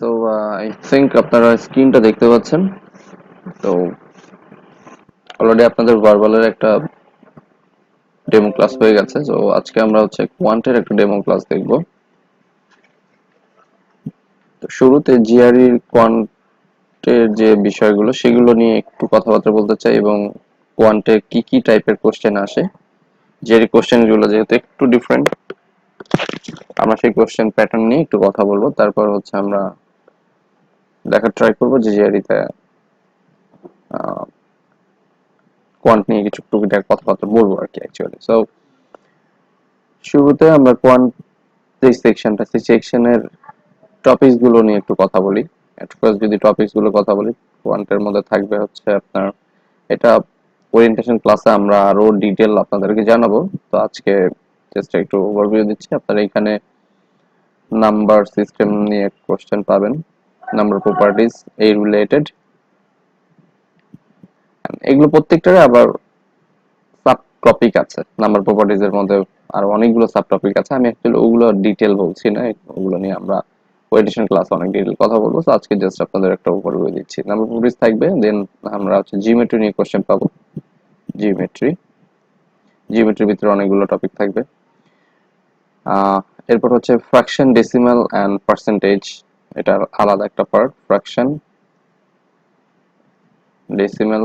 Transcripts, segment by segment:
তো I think আপনারা স্ক্রিনটা দেখতে পাচ্ছেন। তো অলরেডি আপনাদের ভার্বালের একটা ডেমো ক্লাস হয়ে গেছে। তো আজকে আমরা হচ্ছে কোয়ান্টের একটা ডেমো ক্লাস দেখব। তো শুরুতে জিআরই কোয়ান্টের যে বিষয়গুলো সেগুলো নিয়ে একটু কথাবার্তা বলতে চাই এবং কোয়ান্টে কি কি টাইপের কোশ্চেন আসে। জিআরই কোশ্চেনগুলো যেহেতু একটু ডিফারেন্ট, আমরা সেই কোশ্চেন প্যাটার্ন নিয়ে একটু কথা বলবো। তারপর হচ্ছে আমরা দেখার ট্রাই করবো যে জিআরইতে কোয়ান্ট নিয়ে কিছু টুকিটাকি কথাবার্তা বলবো আর কি অ্যাকচুয়ালি। সো শুরুতে আমরা কোয়ান্ট যে সেকশনটা, সেই সেকশনের টপিকস গুলো নিয়ে একটু কথা বলি। ফার্স্ট যদি টপিকস গুলো কথা বলি, কোয়ান্টের মধ্যে থাকবে হচ্ছে আপনার এটা ওরিয়েন্টেশন ক্লাসে আমরা আরো ডিটেল আপনাদেরকে জানাবো। তো আজকে জাস্ট একটু ওভারভিউ দিচ্ছি। আপনারা এখানে নাম্বার সিস্টেম নিয়ে কোশ্চেন পাবেন, নাম্বার প্রপার্টিজ এই রিলেটেড। এগুলো প্রত্যেকটারে আবার সাব টপিক আছে। নাম্বার প্রপার্টিজ এর মধ্যে আর অনেকগুলো সাব টপিক আছে। আমি অ্যাকচুয়ালি ওগুলো ডিটেল বলছি না, ওগুলো নিয়ে আমরা ওরিয়েন্টেশন ক্লাসে অনেক ডিটেল কথা বলবো। তো আজকে জাস্ট আপনাদের একটা ওভারভিউ দিচ্ছি। নাম্বার প্রপার্টিজ থাকবে, দেন আমরা হচ্ছে জিওমেট্রি নিয়ে কোশ্চেন পাবো। জিওমেট্রি জিওমেট্রির ভিতরে অনেকগুলো টপিক থাকবে। আহ এরপর হচ্ছে ফ্র্যাকশন, ডেসিমাল এন্ড পার্সেন্টেজ। এটার আলাদা একটা পার্ট, ফ্র্যাকশন, ডেসিমাল,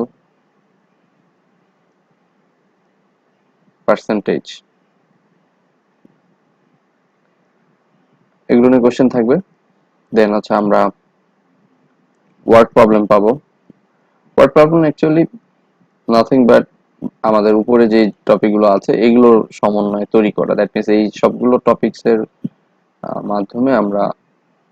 পার্সেন্টেজ, এগুলো নিয়ে কোশ্চেন থাকবে। দেন হচ্ছে আমরা ওয়ার্ড প্রবলেম পাবো। Word problem actually nothing but আমাদের উপরে যে টপিকগুলো আছে এগুলোর সমন্বয়ে তৈরি করা। দ্যাট মিনস এই সবগুলো টপিকসের মাধ্যমে আমরা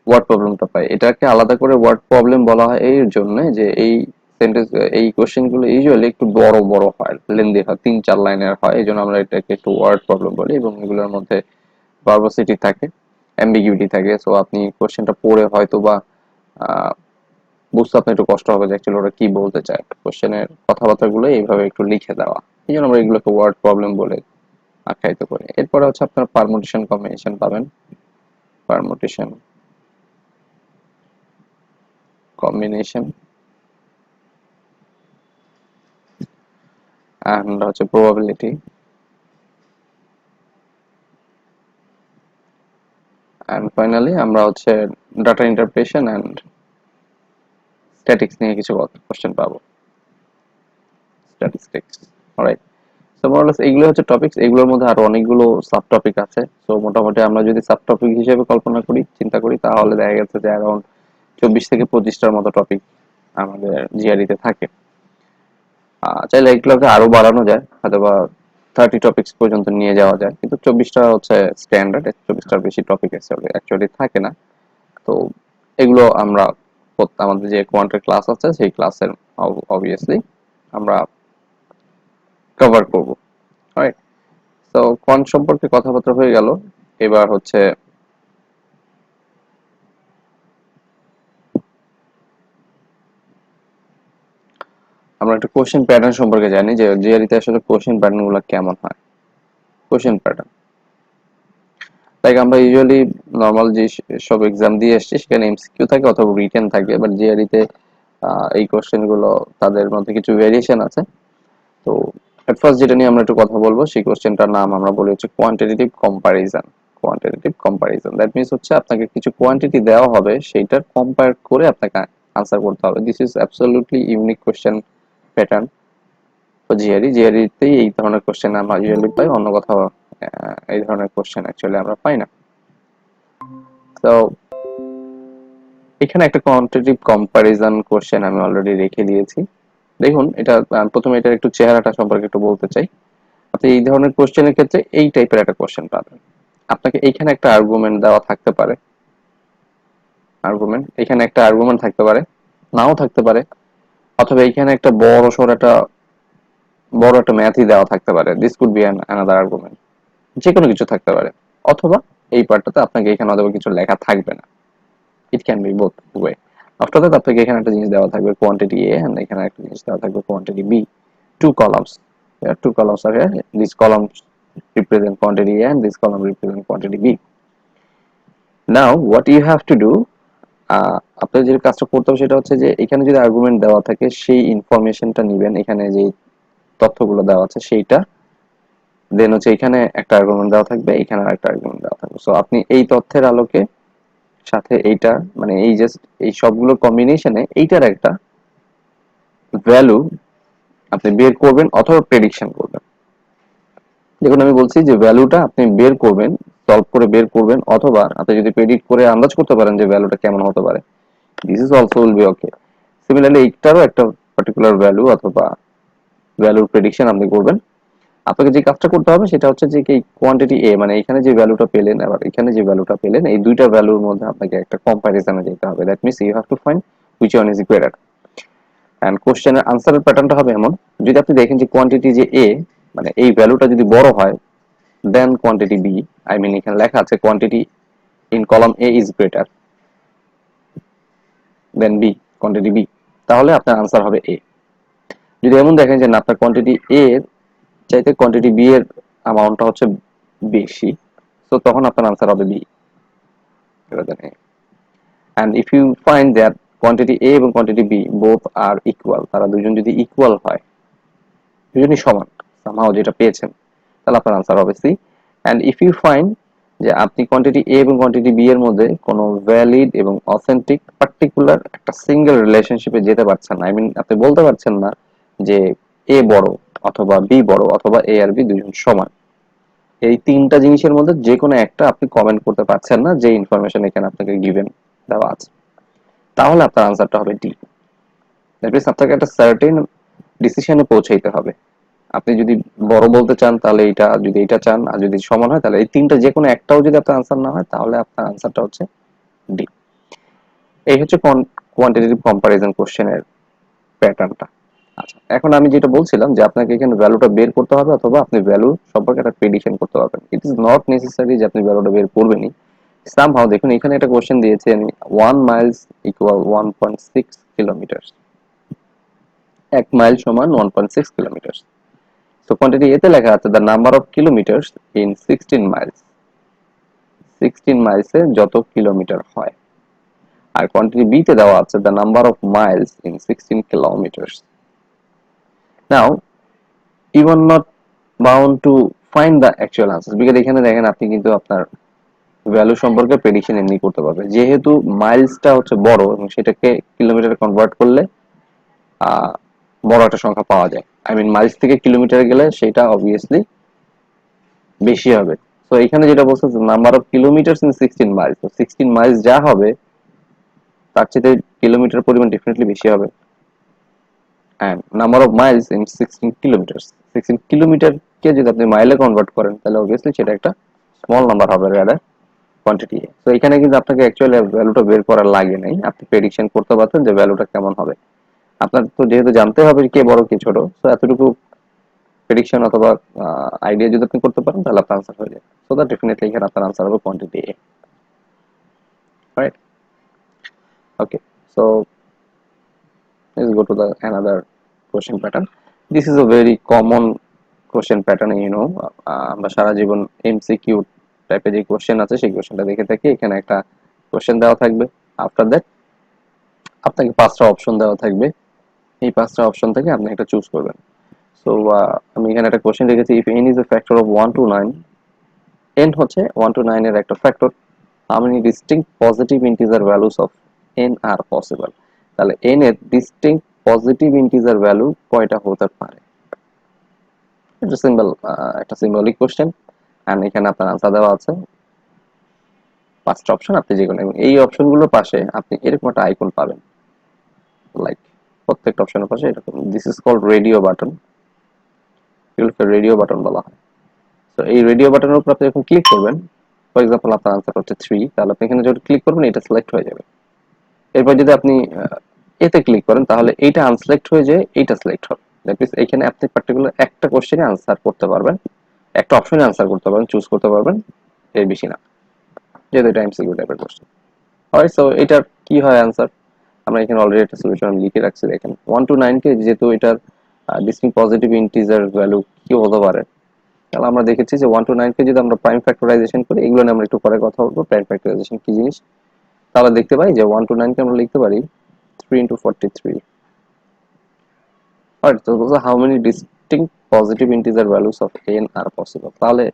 ওয়ার্ড প্রবলেমটা পাই। এটাকে আলাদা করে ওয়ার্ড প্রবলেম বলা হয় এই জন্য যে এই সেন্টেন্স, এই কোশ্চেনগুলো ইউজুয়ালি একটু বড় বড় হয়, লেন্দি হয়, 3-4 লাইনের হয়। এই জন্য আমরা এটাকে একটু ওয়ার্ড প্রবলেম বলি এবং এগুলোর মধ্যে ভার্বোসিটি থাকে, অ্যাম্বিগুইটি থাকে। সো আপনি কোশ্চেনটা পড়ে হয়তো বা আহ, বুঝতে আপনার একটু কষ্ট হবে যে অ্যাকচুয়ালি ওরা কি বলতে চায়। কোশ্চেনের কথাবার্তাগুলো এইভাবে একটু লিখে দেওয়া, এই জন্য আমরা এগুলোকে ওয়ার্ড প্রবলেম বলে আখ্যায়িত করি। এরপরে হচ্ছে আপনার পারমুটেশন কম্বিনেশন পাবেন। পারমুটেশন কম্বিনেশন অ্যান্ড হচ্ছে প্রবাবিলিটি, অ্যান্ড ফাইনালি আমরা হচ্ছে ডাটা ইন্টারপ্রিটেশন অ্যান্ড স্ট্যাটিক্স নিয়ে কিছু কোশ্চেন পাবো। Statistics, alright. সো মোরলেস এইগুলো হচ্ছে টপিকস। এগুলোর মধ্যে আরো অনেকগুলো সাব টপিক আছে। সো মোটামুটি আমরা যদি সাব টপিক হিসেবে কল্পনা করি, চিন্তা করি, তাহলে দেখা গেছে যে অ্যারাউন্ড 24 থেকে 25টার মতো টপিক আমাদের জিআরইতে থাকে। চাইলে এগুলোকে আরো বাড়ানো যায়, হয়তোবা 30 টপিকস পর্যন্ত নিয়ে যাওয়া যায়, কিন্তু 24টা হচ্ছে স্ট্যান্ডার্ড। 24টার বেশি টপিক অ্যাকচুয়ালি থাকে না। তো এগুলো আমরা আমাদের যে কোয়ান্টের ক্লাস আছে সেই ক্লাসের অবভিয়াসলি আমরা কভার করব। রাইট। তো কোয়ান্ট সম্পর্কে কথাবার্তা হয়ে গেল। এবার হচ্ছে আমরা একটা কোশ্চেন প্যাটার্ন সম্পর্কে জানি যে জিআরইতে আসলে কোশ্চেন প্যাটার্ন গুলো কেমন হয়। কোশ্চেন প্যাটার্ন লাইক আমরা ইউজুয়ালি নর্মাল যে সব এক্সাম দিয়ে আসছি সেখানে এমসিকিউ থাকে অথবা রিটেন থাকে, বাট জিআরইতে এই কোশ্চেন গুলো তাদের মধ্যে কিছু ভেরিয়েশন আছে। তো এট ফার্স্ট যেটা নিয়ে আমরা একটু কথা বলবো, সেই কোশ্চেনটার নাম আমরা বলি হচ্ছে quantitative comparison. Quantitative comparison that means হচ্ছে আপনাকে কিছু কোয়ান্টিটি দেওয়া হবে, সেইটার কম্পেয়ার করে আপনাকে আনসার করতে হবে। This is absolutely unique question pattern. তো জিআরইতেই এই ধরনের কোশ্চেন আমরা ইউজুয়ালি পাই, অন্য কোথাও এই ধরনের কোশ্চেন অ্যাকচুয়ালি আমরা পাই না। তো এখানে একটা কোয়ান্টিটেটিভ কম্পারিজন কোশ্চেন আমি অলরেডি রেখে দিয়েছি। দেখুন এটা প্রথমে এটার একটু চেহারাটা সম্পর্কে একটু বলতে চাই। আপনি এই ধরনের কোশ্চেনের ক্ষেত্রে এই টাইপের একটা কোশ্চেন পাবেন। আপনাকে এইখানে একটা আর্গুমেন্ট দেওয়া থাকতে পারে, আর্গুমেন্ট এখানে একটা আর্গুমেন্ট থাকতে পারে, নাও থাকতে পারে, অথবা এইখানে একটা বড় একটা ম্যাথই দেওয়া থাকতে পারে। This could be another argument. যে কোনো কিছু থাকতে পারে। অথবা এই পার্টটাতে আপনাকে এখানে অথবা কিছু লেখা থাকবে না। It can be both way. After that আপনাকে এখানে একটা জিনিস দেওয়া থাকবে কোয়ান্টিটি এ, এন্ড এখানে একটা জিনিস দেওয়া থাকবে quantity B. Two columns. There are two columns are here. These columns represent quantity A and this column represent quantity B. Now, what you have to do, আপনার যে কাজটা করতে হবে সেটা হচ্ছে যে এখানে যদি আর্গুমেন্ট দেওয়া থাকে সেই ইনফরমেশনটা নিবেন, এখানে যে তথ্যগুলো দেওয়া আছে সেইটা, দেন হচ্ছে এখানে একটা আর্গুমেন্ট দেওয়া থাকবে, এখানে একটা আর্গুমেন্ট দেওয়া থাকবে। সো আপনি এই তথ্যের আলোকে সাথে এইটা মানে এই জাস্ট এই সবগুলোর কম্বিনেশনে এইটার একটা ভ্যালু আপনি বের করবেন অথবা প্রেডিকশন করবেন। দেখুন আমি বলছি যে ভ্যালুটা আপনি বের করবেন, সলভ করে বের করবেন, অথবা আপনি যদি প্রেডিক্ট করে আন্দাজ করতে পারেন যে ভ্যালুটা কেমন হতে পারে, this is also will be okay. Similarly এইটারও একটা পার্টিকুলার ভ্যালু অথবা ভ্যালুর প্রেডিকশন আপনি করবেন। আপনাকে যে কাজটা করতে হবে সেটা হচ্ছে যে এই কোয়ান্টিটি এ মানে এখানে যে ভ্যালুটা পেলেন আবার এখানে যে ভ্যালুটা পেলেন, এই দুইটা ভ্যালুর মধ্যে আপনাকে একটা কম্পারিজনে যেতে হবে। That means you have to find which one is greater. And কোশ্চেনের আনসারের প্যাটার্নটা হবে এমন, যদি আপনি দেখেন যে কোয়ান্টিটি যে এ মানে এই ভ্যালুটা যদি বড় হয় then quantity B, I mean এখানে লেখা আছে quantity in column A is greater than B, quantity B, তাহলে আপনার আনসার হবে এ। যদি এমন দেখেন যে না আপনার কোয়ান্টিটি এ এর চাইতে কোয়ান্টিটি বি এর অ্যামাউন্টটা হচ্ছে বেশি, তো তখন আপনার আনসার হবে B greater than A. And if you find that quantity A এবং quantity B both are equal, তারা দুজন যদি ইকুয়াল হয়, দুজনই সমান সামহাও যেটা পেয়েছেন, তাহলে আপনার আনসার হবে C. And if you find যে আপনি কোয়ান্টিটি এ এবং কোয়ান্টিটি বি এর মধ্যে কোনো ভ্যালিড এবং অথেন্টিক পার্টিকুলার একটা সিঙ্গেল রিলেশনশিপে যেতে পারছেন না, আই মিন আপনি বলতে পারছেন না যে এ বড় অথবা বি বড় অথবা এ আর বি দুজন সমান, এই তিনটা জিনিসের মধ্যে যে কোনো একটা আপনি কমেন্ট করতে পারছেন না যে ইনফরমেশন এখানে আপনাকে গিভেন দেওয়া আছে, তাহলে আপনার আনসারটা হবে ডি। দ্যাট মিনস আপনাকে একটা সার্টেন ডিসিশনে পৌঁছাইতে হবে। আপনি যদি বড় বলতে চান তাহলে এইটা, যদি এটা চান, আর যদি সমান হয় তাহলে এই তিনটা যে কোনো একটাও যদি আপনার আনসার না হয় তাহলে আপনার আনসারটা হচ্ছে ডি। এই হচ্ছে কোয়ান্টিটেটিভ কম্পারিজন কোশ্চেনের প্যাটার্নটা। আচ্ছা, এখন আমি যেটা বলছিলাম যে আপনাকে এখানে ভ্যালুটা বের করতে হবে অথবা আপনি ভ্যালু সম্পর্কে একটা প্রেডিকশন করতে পারবেন। ইট ইজ নট নেসেসারি যে আপনি ভ্যালুটা বের করবেনই। সামহাউ দেখুন এখানে একটা কোশ্চেন দিয়েছেন 1 মাইলস ইকুয়াল 1.6 কিলোমিটার, 1 মাইল সমান 1.6 কিলোমিটার। So quantity A তে লেখা আছে the number of kilometers in 16 miles, 16 মাইলসে যত কিলোমিটার হয়। আর কোয়ান্টিটি বি তে দেওয়া আছে the number of miles in 16 kilometers. Now you are not bound to find the actual answers because এখানে দেখেন আপনি কিন্তু আপনার ভ্যালু সম্পর্কে প্রেডিকশন এমনি করতে পারবেন, যেহেতু মাইলসটা হচ্ছে বড় এবং সেটাকে কিলোমিটারে কনভার্ট করলে বড় একটা সংখ্যা পাওয়া যায়। আই মিন মাইলস থেকে কিলোমিটারে গেলে সেটা অবভিয়াসলি বেশি হবে। তো এখানে যেটা বলছে number of kilometre in 16 Miles, তো 16 মাইলস যা হবে তার চেয়ে কিলোমিটার পরিমাণ ডেফিনেটলি বেশি হবে। And number of miles in 16 kilometre, 16 কিলোমিটারকে যদি আপনি মাইলে কনভার্ট করেন তাহলে অবভিয়াসলি সেটা একটা স্মল নাম্বার হবে রাদার কোয়ান্টিটি। তো এখানে কিন্তু আপনাকে অ্যাকচুয়ালি ভ্যালুটা বের করার লাগে নাই, আপনি প্রেডিকশন করতে পারছেন যে ভ্যালুটা কেমন হবে। আপনার তো যেহেতু জানতে হবে কে বড় কে ছোট, তো এতটুকু প্রেডিকশন অথবা আইডিয়া যদি আপনি করতে পারেন তাহলে আপনার আনসার হয়ে যায়। সো দ্যাট ডেফিনেটলি এখানে আপনার আনসার হবে quantity A, right? Okay, so let's go to the another question pattern. This is a very common question pattern, you know. আমরা সারা জীবন এমসিকিউ টাইপের যে কোশ্চেন আছে সেই কোশ্চেনটা দেখে থাকি। এখানে একটা কোশ্চেন দেওয়া থাকবে, আফটার দ্যাট আপনাকে পাঁচটা অপশন দেওয়া থাকবে, এই পাঁচটা অপশন থেকে আপনি একটা চুজ করবেন। সো আমি এখানে একটা কোশ্চেন লিখেছি, if n is a factor of 1 to 9, n হচ্ছে 1 to 9 এর একটা factor, how many distinct positive integer values of n are possible? তাহলে n এর distinct positive integer ভ্যালু কয়টা হতে পারে? এটা সিম্বল, একটা সিম্বলিক কোশ্চেন, এন্ড এখানে আপনার আনসার দেওয়া আছে পাঁচটা অপশন, আপনি যে কোনো এই অপশনগুলোর পাশে আপনি এরকম একটা আইকন পাবেন, লাইক প্রত্যেকটা অপশনের পাশে এরকম, this is called radio button, এগুলোকে রেডিও বাটন বলা হয়। তো এই রেডিও বাটনের উপর আপনি যখন ক্লিক করবেন, ফর এক্সাম্পল আপনার আনসার হচ্ছে 3, তাহলে আপনি এখানে যখন ক্লিক করবেন এটা সিলেক্ট হয়ে যাবে। এরপর যদি আপনি এতে ক্লিক করেন তাহলে এইটা আনসিলেক্ট হয়ে যায়, এইটা সিলেক্ট হবে। দ্যাট মিন্স এখানে আপনি পার্টিকুলার একটা কোশ্চেনে আনসার করতে পারবেন, একটা অপশনে আনসার করতে পারবেন, চুজ করতে পারবেন, এর বেশি না, যেহেতু এটা এমসিকিউ টাইপের কোশ্চেন হয়। সো এটার কি হয় আনসার, আমরা এখানে অলরেডি একটা সলিউশন লিখে রাখছি। দেখেন 1 to 9 কে যেহেতু এটার ডিস্টিংক্ট পজিটিভ ইন্টিজার ভ্যালু কি হতে পারে, তাহলে আমরা দেখেছি যে 1 to 9 কে যদি আমরা প্রাইম ফ্যাক্টরাইজেশন করি, এগুলো নিয়ে আমরা একটু পরে কথা বলবো, প্রাইম ফ্যাক্টরাইজেশন কি জিনিস। তাহলে দেখতে পাই যে 1 to 9 কে আমরা লিখতে পারি 3 into 43. Alright, so those are how many distinct positive integer values of n are possible. তাহলে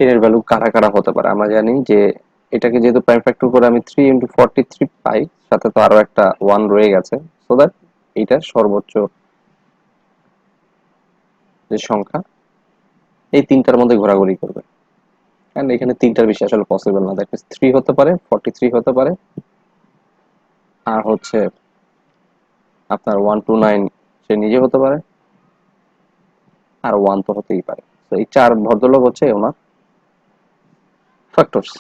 n এর ভ্যালু কারা কারা হতে পারে? আমরা জানি যে এটাকে যেহেতু প্রাইম ফ্যাক্টর করে আমি 3 into 43 পাই, সাথে তো আরো একটা 1 রয়ে গেছে, সো দ্যাট এইটার সর্বোচ্চ যে সংখ্যা এই তিনটার মধ্যে ঘোরাঘুরি করবে। এন্ড এখানে তিনটার বেশি আসলে পসিবল না, দ্যাট মিন্স 3 হতে পারে, 43 হতে পারে, আর হচ্ছে আপনার 1 to 9 সে নিজে হতে পারে, আর 1 তো হতেই পারে। তো এই চার ভদ্রলোক হচ্ছে ওনার ফ্যাক্টরস।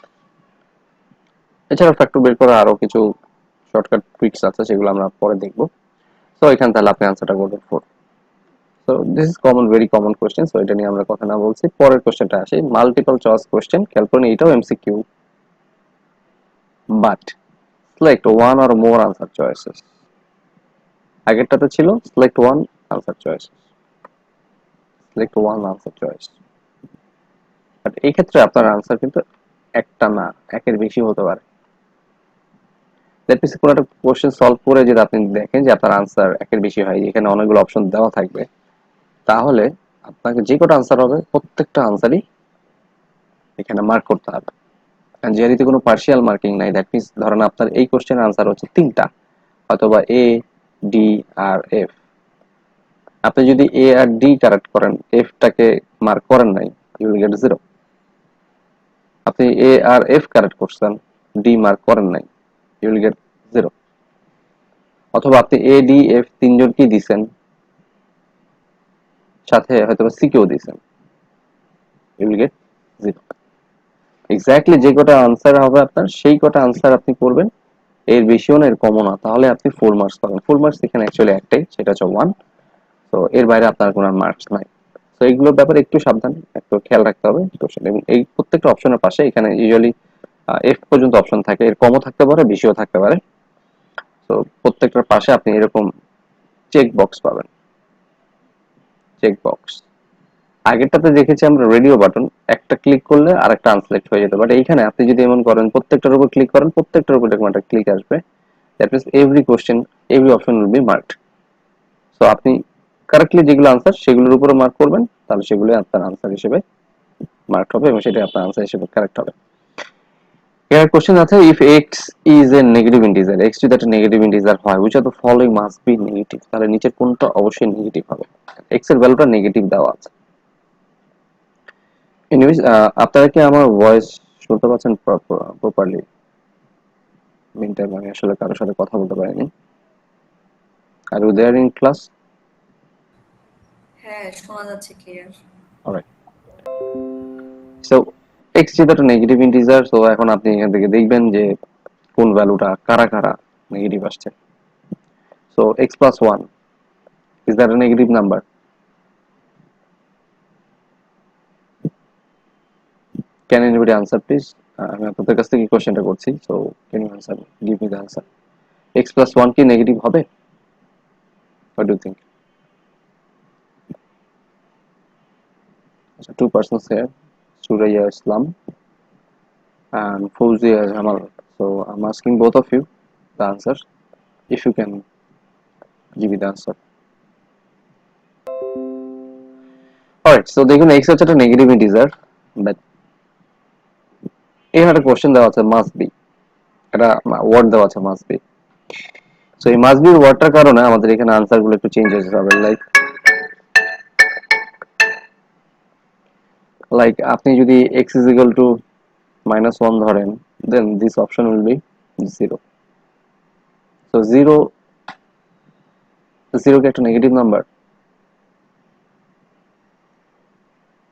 এছাড়া ফ্যাক্টর বের করার আরো কিছু শর্টকাট ট্রিক্স আছে, সেগুলো আমরা পরে দেখব। তো এখানে তাহলে আপনি আনসারটা করবেন 4। So this is common, very common question, so এটা নিয়ে আমরা কথা না বলছি, পরের কোশ্চেনটা আসি। মাল্টিপল চয়েস কোশ্চেন, খেয়াল করুন এটাও MCQ, but select one or more answer choices. আগেরটাতে ছিল select one answer choice, select one answer choice, but এই ক্ষেত্রে আপনার আনসার কিন্তু একটা না, একের বেশি হতে পারে। দ্যাট মিন্স কোনো একটা কোশ্চেন সলভ করে যদি আপনি দেখেন যে আপনার আনসার একের বেশি হয়, এখানে অনেকগুলো অপশন দেওয়া থাকবে, তাহলে আপনাকে যে কটা আনসার হবে প্রত্যেকটা আনসারই এখানে মার্ক করতে হবে। যেহেতু কোনো পার্শিয়াল মার্কিং নাই, দ্যাট মিন্স ধরেন আপনার এই কোশ্চেনের আনসার হচ্ছে তিনটা, অথবা এ, ডি আর এফ। আপনি যদি এ আর ডি কারেক্ট করেন, এফ টাকে মার্ক করেন নাই, ইউ উইল গেট 0। আপনি এ আর এফ কারেক্ট করছেন, ডি মার্ক করেন নাই, ইউ উইল গেট 0। অথবা আপনি এ ডি এফ তিনজনকেই দিছেন, সাথে হয়তো সি কেও দিছেন, ইউ উইল গেট 0। এক্স্যাক্টলি যে কটা আনসার হবে আপনার, সেই কটা আনসার আপনি করবেন, এর বেশিও না এর কমও না, তাহলে আপনি 4 মার্কস পাবেন। 4 মার্কস এখানে অ্যাকচুয়ালি একটাই, সেটা হচ্ছে 1। তো এর বাইরে আপনার কোনো মার্কস নাই। তো এইগুলোর ব্যাপারে একটু সাবধান, একটু খেয়াল রাখতে হবে কোশ্চেন। এবং এই প্রত্যেকটা অপশনের পাশে এখানে ইউজুয়ালি এফ পর্যন্ত অপশন থাকে, এর কমও থাকতে পারে, বেশিও থাকতে পারে। তো প্রত্যেকটার পাশে আপনি এরকম চেক বক্স পাবেন, চেক বক্স। আগেরটাতে দেখেছি আমরা রেডিও বাটন, একটা ক্লিক করলে আরেকটা আনসিলেক্ট হয়ে যেত, বাট এইখানে আপনি যদি এমন করেন প্রত্যেকটার উপর ক্লিক করেন, প্রত্যেকটার উপর এরকম একটা ক্লিক আসবে, that means every question, every option will be marked. So আপনি কারেক্টলি যেগুলো আনসার সেগুলোর উপরে মার্ক করবেন, তাহলে সেগুলো আপনার আনসার হিসেবে মার্ক হবে এবং সেটা আপনার আনসার হিসেবে কারেক্ট হবে। এর কোশ্চেন আছে, if x is a negative integer, x যদি একটা নেগেটিভ ইন্টিজার হয়, which of the following must be negative, তাহলে নিচের কোনটা অবশ্যই নেগেটিভ হবে? এক্স এর ভ্যালুটা নেগেটিভ দেওয়া আছে। এনিওয়েজ, আপনারা কি আমার ভয়েস শুনতে পাচ্ছেন প্রপারলি? মিনটাইম আমি আসলে কারোর সাথে কথা বলতে পারিনি। Are you there in class? হ্যাঁ, শোনা যাচ্ছে ক্লিয়ার। অলরাইট। সো এক্স যেহেতু একটা নেগেটিভ ইন্টিজার, সো এখন আপনি এখান থেকে দেখবেন যে কোন ভ্যালুটা কারা কারা নেগেটিভ আসছে। So X plus one, is that a negative number? Can anybody answer please? আমি আপনাদের কাছ থেকে কোশ্চেনটা করছি, so can you answer, give me the answer. X plus one কি নেগেটিভ হবে? What do think? Two persons here, Suraya Islam and Fawzia Jamal. So I'm asking both of you the answer, if you can give me the answer. Alright, so দেখুন x হচ্ছে একটা negative integer, but এখানে একটা question দেওয়া আছে must be, একটা word দেওয়া আছে মাস্ট বি। সো এই মাস্ট বি ওয়ার্ডটার কারণে আমাদের এখানে আনসার গুলো একটু চেঞ্জ হয়ে যাবে। লাইক আপনি যদি x is equal to -1 ধরেন, then this option will be 0. So 0 কি একটা নেগেটিভ নাম্বার?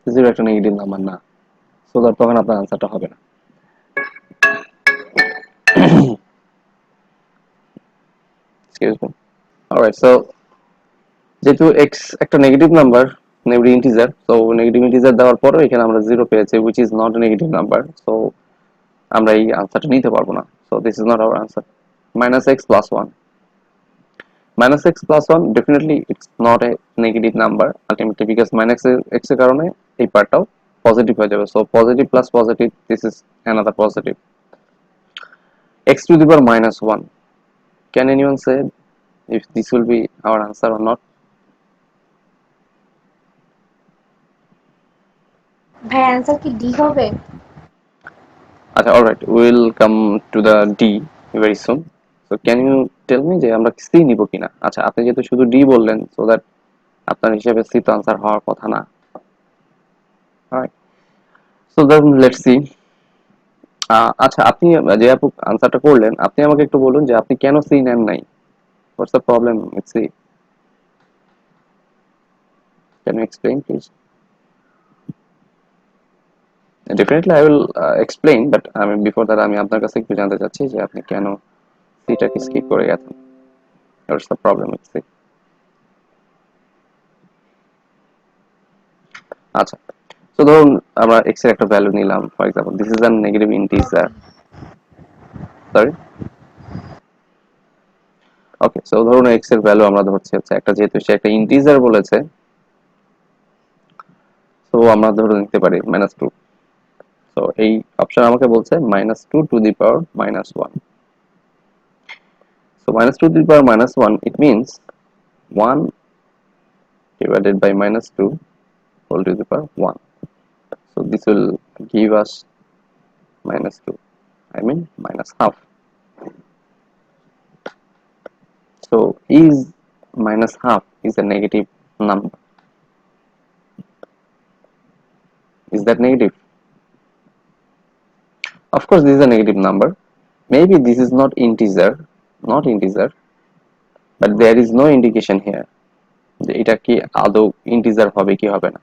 0 একটা নেগেটিভ নাম্বার না, সো তখন আপনার আনসারটা হবে না। Excuse me. অলরাইট, সো যেহেতু x একটা negative number, negative integer, so negative integer দেওয়ার পরে এখানে আমরা 0 পেয়েছি, which is not a negative number, so আমরা এই আনসারটা নিতে পারবো না। So this is not our answer. -x plus 1, -x plus 1 definitely it's not a negative number ultimately, because -x এর কারণে এই পার্টটাও পজিটিভ হয়ে যাবে। So positive plus positive, this is another positive. x to the power minus 1. Can anyone say if this will be our answer or not? ভাই answer কি D হবে? আচ্ছা, alright, will come to the D very soon. So can you tell me যে আমরা C নিব কিনা? আচ্ছা, আপনি যেহেতু শুধু ডি বললেন, সো দ্যাট আপনার হিসেবে সি তো আনসার হওয়ার কথা না। Right, so then let's see. আচ্ছা, আপনি যে আপু আনসারটা করলেন, আপনি আমাকে একটু বলুন যে আপনি কেন সি নেন নাই? What's the problem with C? Can you explain please? Definitely I will explain, but আমি বিফোর দ্যাট আমি আপনার কাছে একটু জানতে চাচ্ছি যে আপনি কেন সিটাকে স্কিপ করে গেছেন? What's the problem with C? আচ্ছা, তো ধরুন আমরা x এর একটা ভ্যালু নিলাম, for example this is a negative integer. Sorry, okay, so ধরুন x এর ভ্যালু আমরা ধরছি হচ্ছে একটা, যেহেতু সে একটা ইন্টিজার বলেছে, সো আমরা ধরে নিতে পারি -2। সো এই অপশন আমাকে বলছে -2 to the power -1। So -2 to the power -1, it means 1 divided by -2 whole to the power 1. So this will give us -2, I mean minus half. So is minus half is a negative number? Is that negative? Of course this is a negative number. Maybe this is not integer, but there is no indication here যে এটা কি আদৌ integer হবে কি হবে না।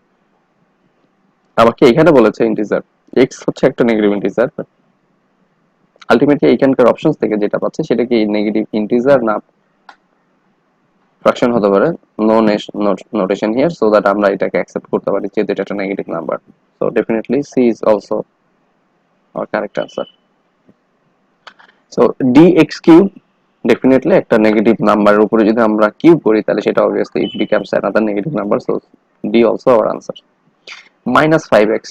আবার কি এখানে বলেছে ইন্টিজার, x হচ্ছে একটা নেগেটিভ ইন্টিজার, আলটিমেটলি এইখানকার অপশনস থেকে যেটা পাচ্ছে সেটা কি নেগেটিভ ইন্টিজার না ফ্র্যাকশন হতে পারে। No notation here, so that আমরা এটাকে অ্যাকসেপ্ট করতে পারি যেহেতু এটা একটা negative number. So definitely C is also our correct answer. So dx cube definitely একটা নেগেটিভ নাম্বারের উপরে যদি আমরা কিউব করি তাহলে সেটা obviously it becomes another negative number, so D also our answer. -5x,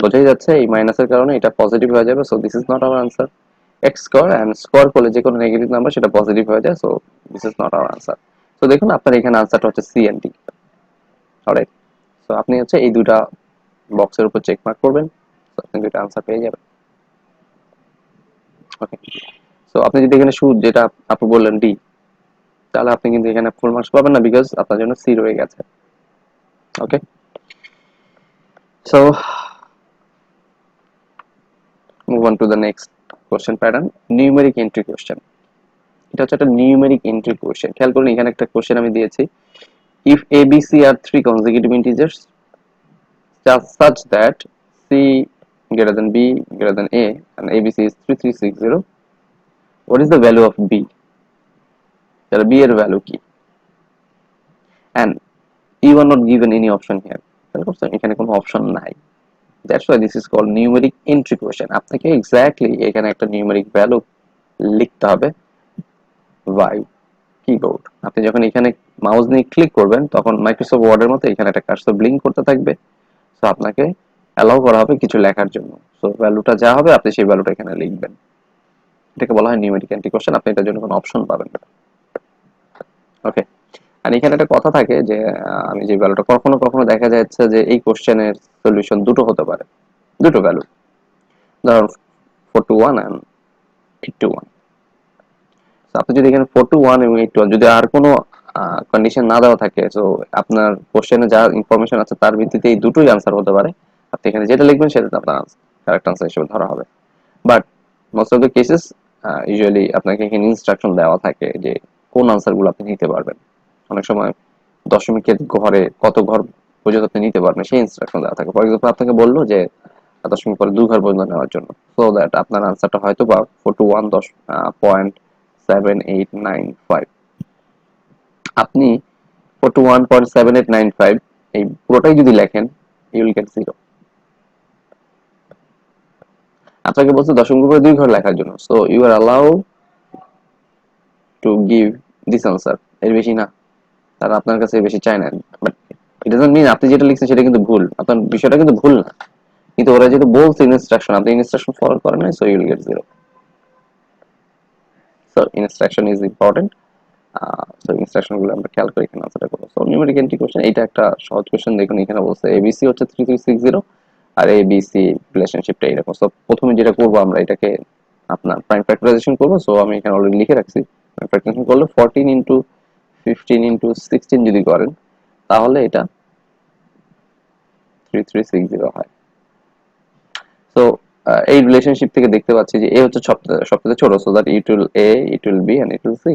বোঝাই যাচ্ছে এই মাইনাসের কারণে এটা পজিটিভ হয়ে যাবে, so this is not our answer. X square and square করলে যে কোনো নেগেটিভ নাম্বার সেটা পজিটিভ হয়ে যায়, so this is not our answer. তো দেখুন আপনার এখানে আনসারটা হচ্ছে C and D. Alright, so আপনি হচ্ছে এই দুটা বক্সের উপর চেক মার্ক করবেন, তো আপনি দুটো আনসার পেয়ে যাবেন। ওকে, সো আপনি যদি এখানে শুধু যেটা আপনি বললেন ডি, তাহলে আপনি কিন্তু এখানে ফুল মার্কস পাবেন না, বিকজ আপনার জন্য সি রয়ে গেছে। ওকে, so move on to the next question pattern, numeric entry question. এটা হচ্ছে একটা নিউমেরিক এন্ট্রি কোশ্চেন। খেয়াল করুন এখানে একটা কোশ্চেন আমি দিয়েছি, if abc are three consecutive integers such that c greater than b greater than a and abc is 3360, what is the value of b? তাহলে b এর ভ্যালু কি? and you are not given any option here, তাহলে এখানে কোনো option নাই। That's why this is called numeric entry question. আপনাকে exactly এখানে একটা নিউমেরিক ভ্যালু লিখতে হবে বাই কিবোর্ড। আপনি যখন এখানে মাউস নিয়ে ক্লিক করবেন তখন মাইক্রোসফট ওয়ার্ডের মতো এখানে একটা কার্সর ব্লিঙ্ক করতে থাকবে, সো আপনাকে অ্যালাউ করা হবে কিছু লেখার জন্য। সো ভ্যালুটা যা হবে আপনি সেই ভ্যালুটা এখানে লিখবেন। এটাকে বলা হয় নিউমেরিক এন্ট্রি কোশ্চেন, আপনি এটার জন্য কোনো অপশন পাবেন না। ওকে, আর এখানে একটা কথা থাকে যে আমি যে ভ্যালুটা কখনো কখনো দেখা যাচ্ছে যে এই কোশ্চেনের সলিউশন দুটো হতে পারে, দুটো ভ্যালু, ধরুন 421 and 821। আপনি যদি এখানে 421 এবং 821 যদি আর কোনো কন্ডিশন না দেওয়া থাকে, তো আপনার কোশ্চেনে যা ইনফরমেশন আছে তার ভিত্তিতে এই দুটোই আনসার হতে পারে। আপনি এখানে যেটা লিখবেন সেটা আপনার কারেক্ট আনসার হিসেবে ধরা হবে। But most of the cases usually আপনাকে এখানে ইনস্ট্রাকশন দেওয়া থাকে যে কোন আনসারগুলো আপনি নিতে পারবেন। অনেক সময় দশমিকের ঘরে কত ঘর পর্যন্ত আপনি নিতে পারবেন সেই ইনস্ট্রাকশন দেওয়া থাকে। ফর এক্সাম্পল আপনাকে বললো যে দশমিক পরে 2 ঘর পর্যন্ত নেওয়ার জন্য, সো দ্যাট আপনার আনসারটা হয়তো বা 421 .7895। আপনি 421.7895 এই পুরোটাই যদি লেখেন ইউ উইল গেট 0। আপনাকে বলছে দশমিক উপরে 2 ঘর লেখার জন্য, so you are allow to give this answer, এর বেশি না। তারা আপনার কাছে বেশি চায় না, বাট ইট ডাজন্ট মিন আপনি যেটা লিখছেন সেটা কিন্তু ভুল, আপনার বিষয়টা কিন্তু ভুল না, কিন্তু ওরা যেহেতু বলছে ইনস্ট্রাকশন, আপনি ইনস্ট্রাকশন ফলো করেন না, so you will get 0। So instruction is important. So instruction গুলো আমরা খেয়াল করে এখানে আনসারটা করবো। সো নিউমেরিক এন্ট্রি কোশ্চেন, এটা একটা সহজ কোশ্চেন। দেখুন এখানে বলছে এবিসি হচ্ছে 3360 আর এবিসি রিলেশনশিপটা এরকম। সো প্রথমে যেটা করবো আমরা এটাকে আপনার প্রাইম ফ্যাক্টরাইজেশন করবো। সো আমি এখানে অলরেডি লিখে রাখছি। প্রাইম ফ্যাক্টরাইজেশন করলে 14 ইন্টু 15 ইন্টু 16 যদি করেন তাহলে এটা 3360 হয়। সো এই রিলেশনশিপ থেকে দেখতে পাচ্ছি যে এ হচ্ছে সবথেকে ছোট, so that it will A, it will B and it will C.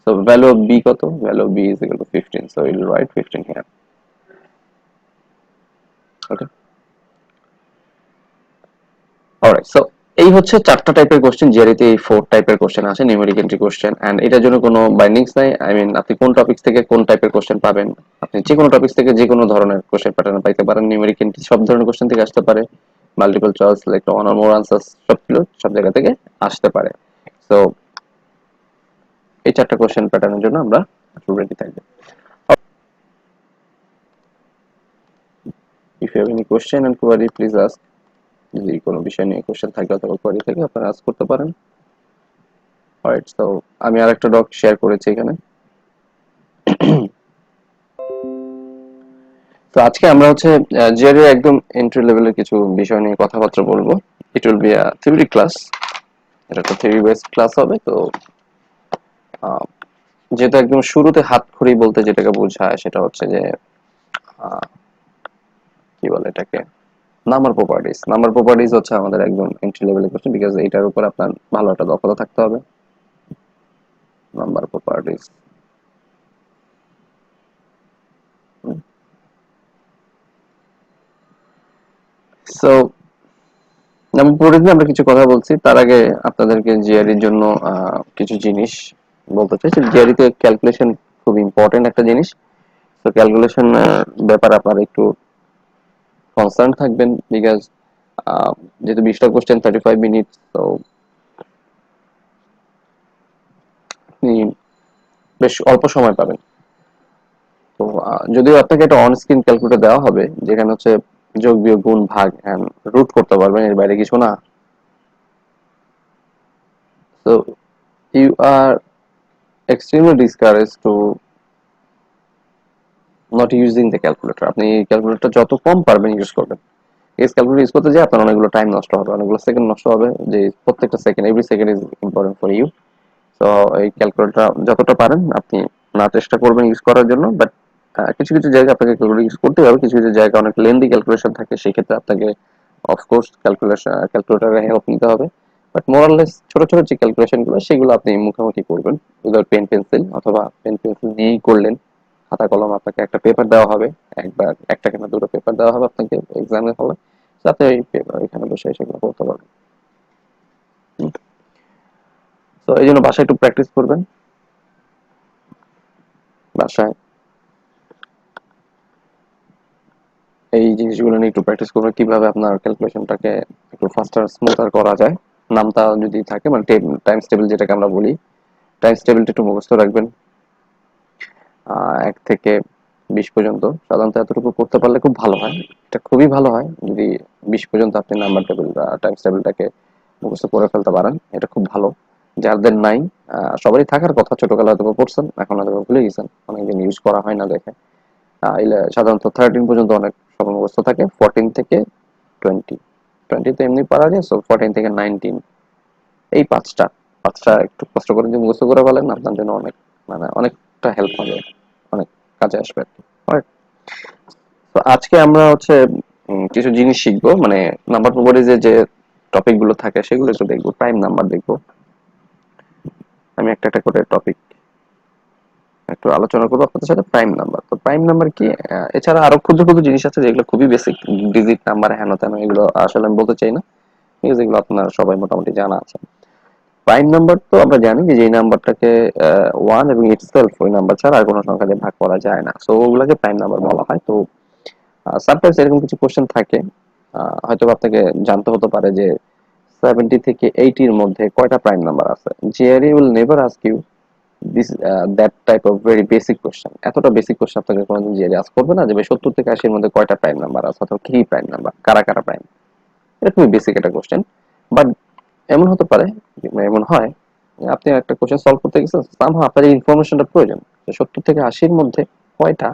So value of B কত? Value of B is equal to 15, so it will write 15 হিয়ার। Okay, alright. সো এই হচ্ছে চারটা টাইপের কোশ্চেন, জিআরইতে এই 4 টাইপের কোশ্চেন আসে, numeric entry question. And এটার জন্য কোনো বাইন্ডিংস নাই। আই মিন আপনি কোন টপিকস থেকে কোন টাইপের কোশ্চেন পাবেন, আপনি যে কোনো টপিকস থেকে যে কোনো ধরনের কোশ্চেন প্যাটার্ন পাইতে পারেন। নিউমেরিক এন্ট্রি সব ধরনের কোশ্চেন থেকে আসতে পারে, multiple choice, like one or more answers, সবগুলো সব জায়গা থেকে আসতে পারে। সো এই চারটা কোশ্চেন প্যাটার্নের জন্য আমরা রেডি থাকবো। If you have any question and query please ask. যদি কোনো বিষয় নিয়ে কোশ্চেন থাকে অথবা কোয়ারি থাকে আপনারা আস্ক করতে পারেন। অলরাইট, সো আমি আরেকটা ডক শেয়ার করেছি এখানে। তো আজকে আমরা হচ্ছে জিআরই একদম এন্ট্রি লেভেলের কিছু বিষয় নিয়ে কথাবার্তা বলবো। ইট will be a theory class, এটা একটা থিওরি বেসড ক্লাস হবে। তো আহ, যেহেতু একদম শুরুতে হাতখড়ি বলতে যেটাকে বোঝায় সেটা হচ্ছে যে আহ, কি বলে এটাকে, নাম্বার প্রপার্টিজ। নাম্বার প্রপার্টিজ হচ্ছে আমাদের একদম এন্ট্রি লেভেলের কোশ্চেন, বিকজ এটার উপর আপনার ভালো একটা দক্ষতা থাকতে হবে। Number properties, so number properties নিয়ে আমরা কিছু কথা বলছি। তার আগে আপনাদেরকে জিআরইর জন্য কিছু জিনিস বলতে চাই। জিআরইতে ক্যালকুলেশন খুব ইম্পর্টেন্ট একটা জিনিস। তো ক্যালকুলেশন ব্যাপারে আপনারা একটু কনসার্ন থাকবেন, বিকজ যেহেতু 20টা কোশ্চেন 35 মিনিট, তো আপনি বেশ অল্প সময় পাবেন। তো যদিও আপনাকে একটা অন স্ক্রিন ক্যালকুলেটর দেওয়া হবে যেখানে হচ্ছে যোগ বিয়োগ গুণ ভাগ এন্ড রুট করতে পারবেন, এর বাইরে কিছু না। So you are extremely discourage to not using the calculator. আপনি ক্যালকুলেটর যত কম পারবেন ইউজ করবেন। এই ক্যালকুলেটর ইউজ করতে যে আপনার অনেকগুলো টাইম নষ্ট হবে, অনেকগুলো সেকেন্ড নষ্ট হবে, যে প্রত্যেকটা second, every second is important for you. তো এই ক্যালকুলেটর যতটা পারেন আপনি না চেষ্টা করবেন ইউজ করার জন্য। বাট কিছু কিছু জায়গায় আপনাকে ক্যালকুলেটর ইউজ করতে হবে, কিছু কিছু জায়গায় অনেক লেন্দি ক্যালকুলেশন থাকে, সেই ক্ষেত্রে আপনাকে অফকোর্স ক্যালকুলেটরের হেল্প নিতে হবে। বাট মোরাললেস ছোট ছোট যে ক্যালকুলেশন গুলো সেগুলো আপনি মুখোমুখি করবেন উইদাউট পেন পেন্সিল, অথবা পেন পেন্সিল নিয়েই করলেন। খাতা কলম, আপনাকে একটা পেপার দেওয়া হবে, একবার একটা কিংবা দুটো পেপার দেওয়া হবে আপনাকে এক্সামের হলে, যাতে এই পেপার এখানে বসে সেগুলো করতে পারবেন। তো এই জন্য বাসায় একটু প্র্যাকটিস করবেন। বাসায় এই জিনিসগুলো নিয়ে একটু প্র্যাকটিস করবেন, কিভাবে আপনার ক্যালকুলেশনটাকে একটু ফাস্টার স্মুথার করা যায়। নামতা যদি থাকে, মানে টাইমস টেবিল যেটাকে আমরা বলি, টাইমস টেবিলটা একটু মুখস্থ রাখবেন। 1 থেকে 20 পর্যন্ত সাধারণত এতটুকু করতে পারলে খুব ভালো হয়। এটা খুবই ভালো হয় যদি 20 পর্যন্ত আপনি নাম্বার টেবিল বা টাইমস টেবিলটাকে মুখস্থ করে ফেলতে পারেন, এটা খুব ভালো। যাদের নাই, সবারই থাকার কথা, ছোটবেলা হয়তো পড়ছেন, এখন হয়তো ভুলে গেছেন, অনেকদিন ইউজ করা হয় না দেখে। সাধারণত 13 পর্যন্ত অনেক সবার মুখস্থ থাকে, 14 থেকে 20। 20 তো এমনি পারা যায়, সো 14 থেকে 19, এই পাঁচটা পাঁচটা একটু কষ্ট করে যদি মুখস্থ করে ফেলেন আপনার জন্য অনেক, মানে অনেকটা হেল্প হবে, অনেক কাজে আসবে। Alright? তো আজকে আমরা হচ্ছে কিছু জিনিস শিখবো, মানে নাম্বার প্রপার্টিজে যে টপিক গুলো থাকে সেগুলো একটু দেখবো। প্রাইম নাম্বার দেখবো, আমি একটা একটা করে টপিক একটু আলোচনা করবো আপনাদের সাথে। প্রাইম নাম্বার, তো প্রাইম নাম্বার কি, এছাড়া আরো ক্ষুদ্র ক্ষুদ্র জিনিস আছে যেগুলো খুবই বেসিক, ডিজিট নাম্বার হেন তেন, এগুলো আসলে আমি বলতে চাই না, ঠিক আছে, এগুলো আপনারা সবাই মোটামুটি জানা আছে। প্রাইম নাম্বার তো আমরা জানি যে যেই নাম্বারটাকে 1 এবং ইটসেলফ, ওই নাম্বার ছাড়া আর কোনো সংখ্যা দিয়ে ভাগ করা যায় না, সো ওগুলোকে প্রাইম নাম্বার বলা হয়। তো সামটাইমস এরকম কিছু কোশ্চেন থাকে, হয়তো আপনাকে জানতে হতে পারে যে 70 থেকে 80 এর মধ্যে কয়টা প্রাইম নাম্বার আছে। GRE will never ask you this that type of very basic question. এতটা বেসিক কোশ্চেন আপনাকে কোনোদিন জিআরই আস্ক করবে না যে ভাই 70 থেকে 80 এর মধ্যে কয়টা প্রাইম নাম্বার আছে, অথবা কি প্রাইম নাম্বার, কারা কারা প্রাইম। এটা খুবই বেসিক একটা কোশ্চেন। বাট এমন হতে পারে, এমন হয় যে আপনি একটা কোশ্চেন সলভ করতে গেছেন, সামহাও আপনার এই ইনফরমেশনটা প্রয়োজন যে 70 থেকে 80 এর মধ্যে কয়টা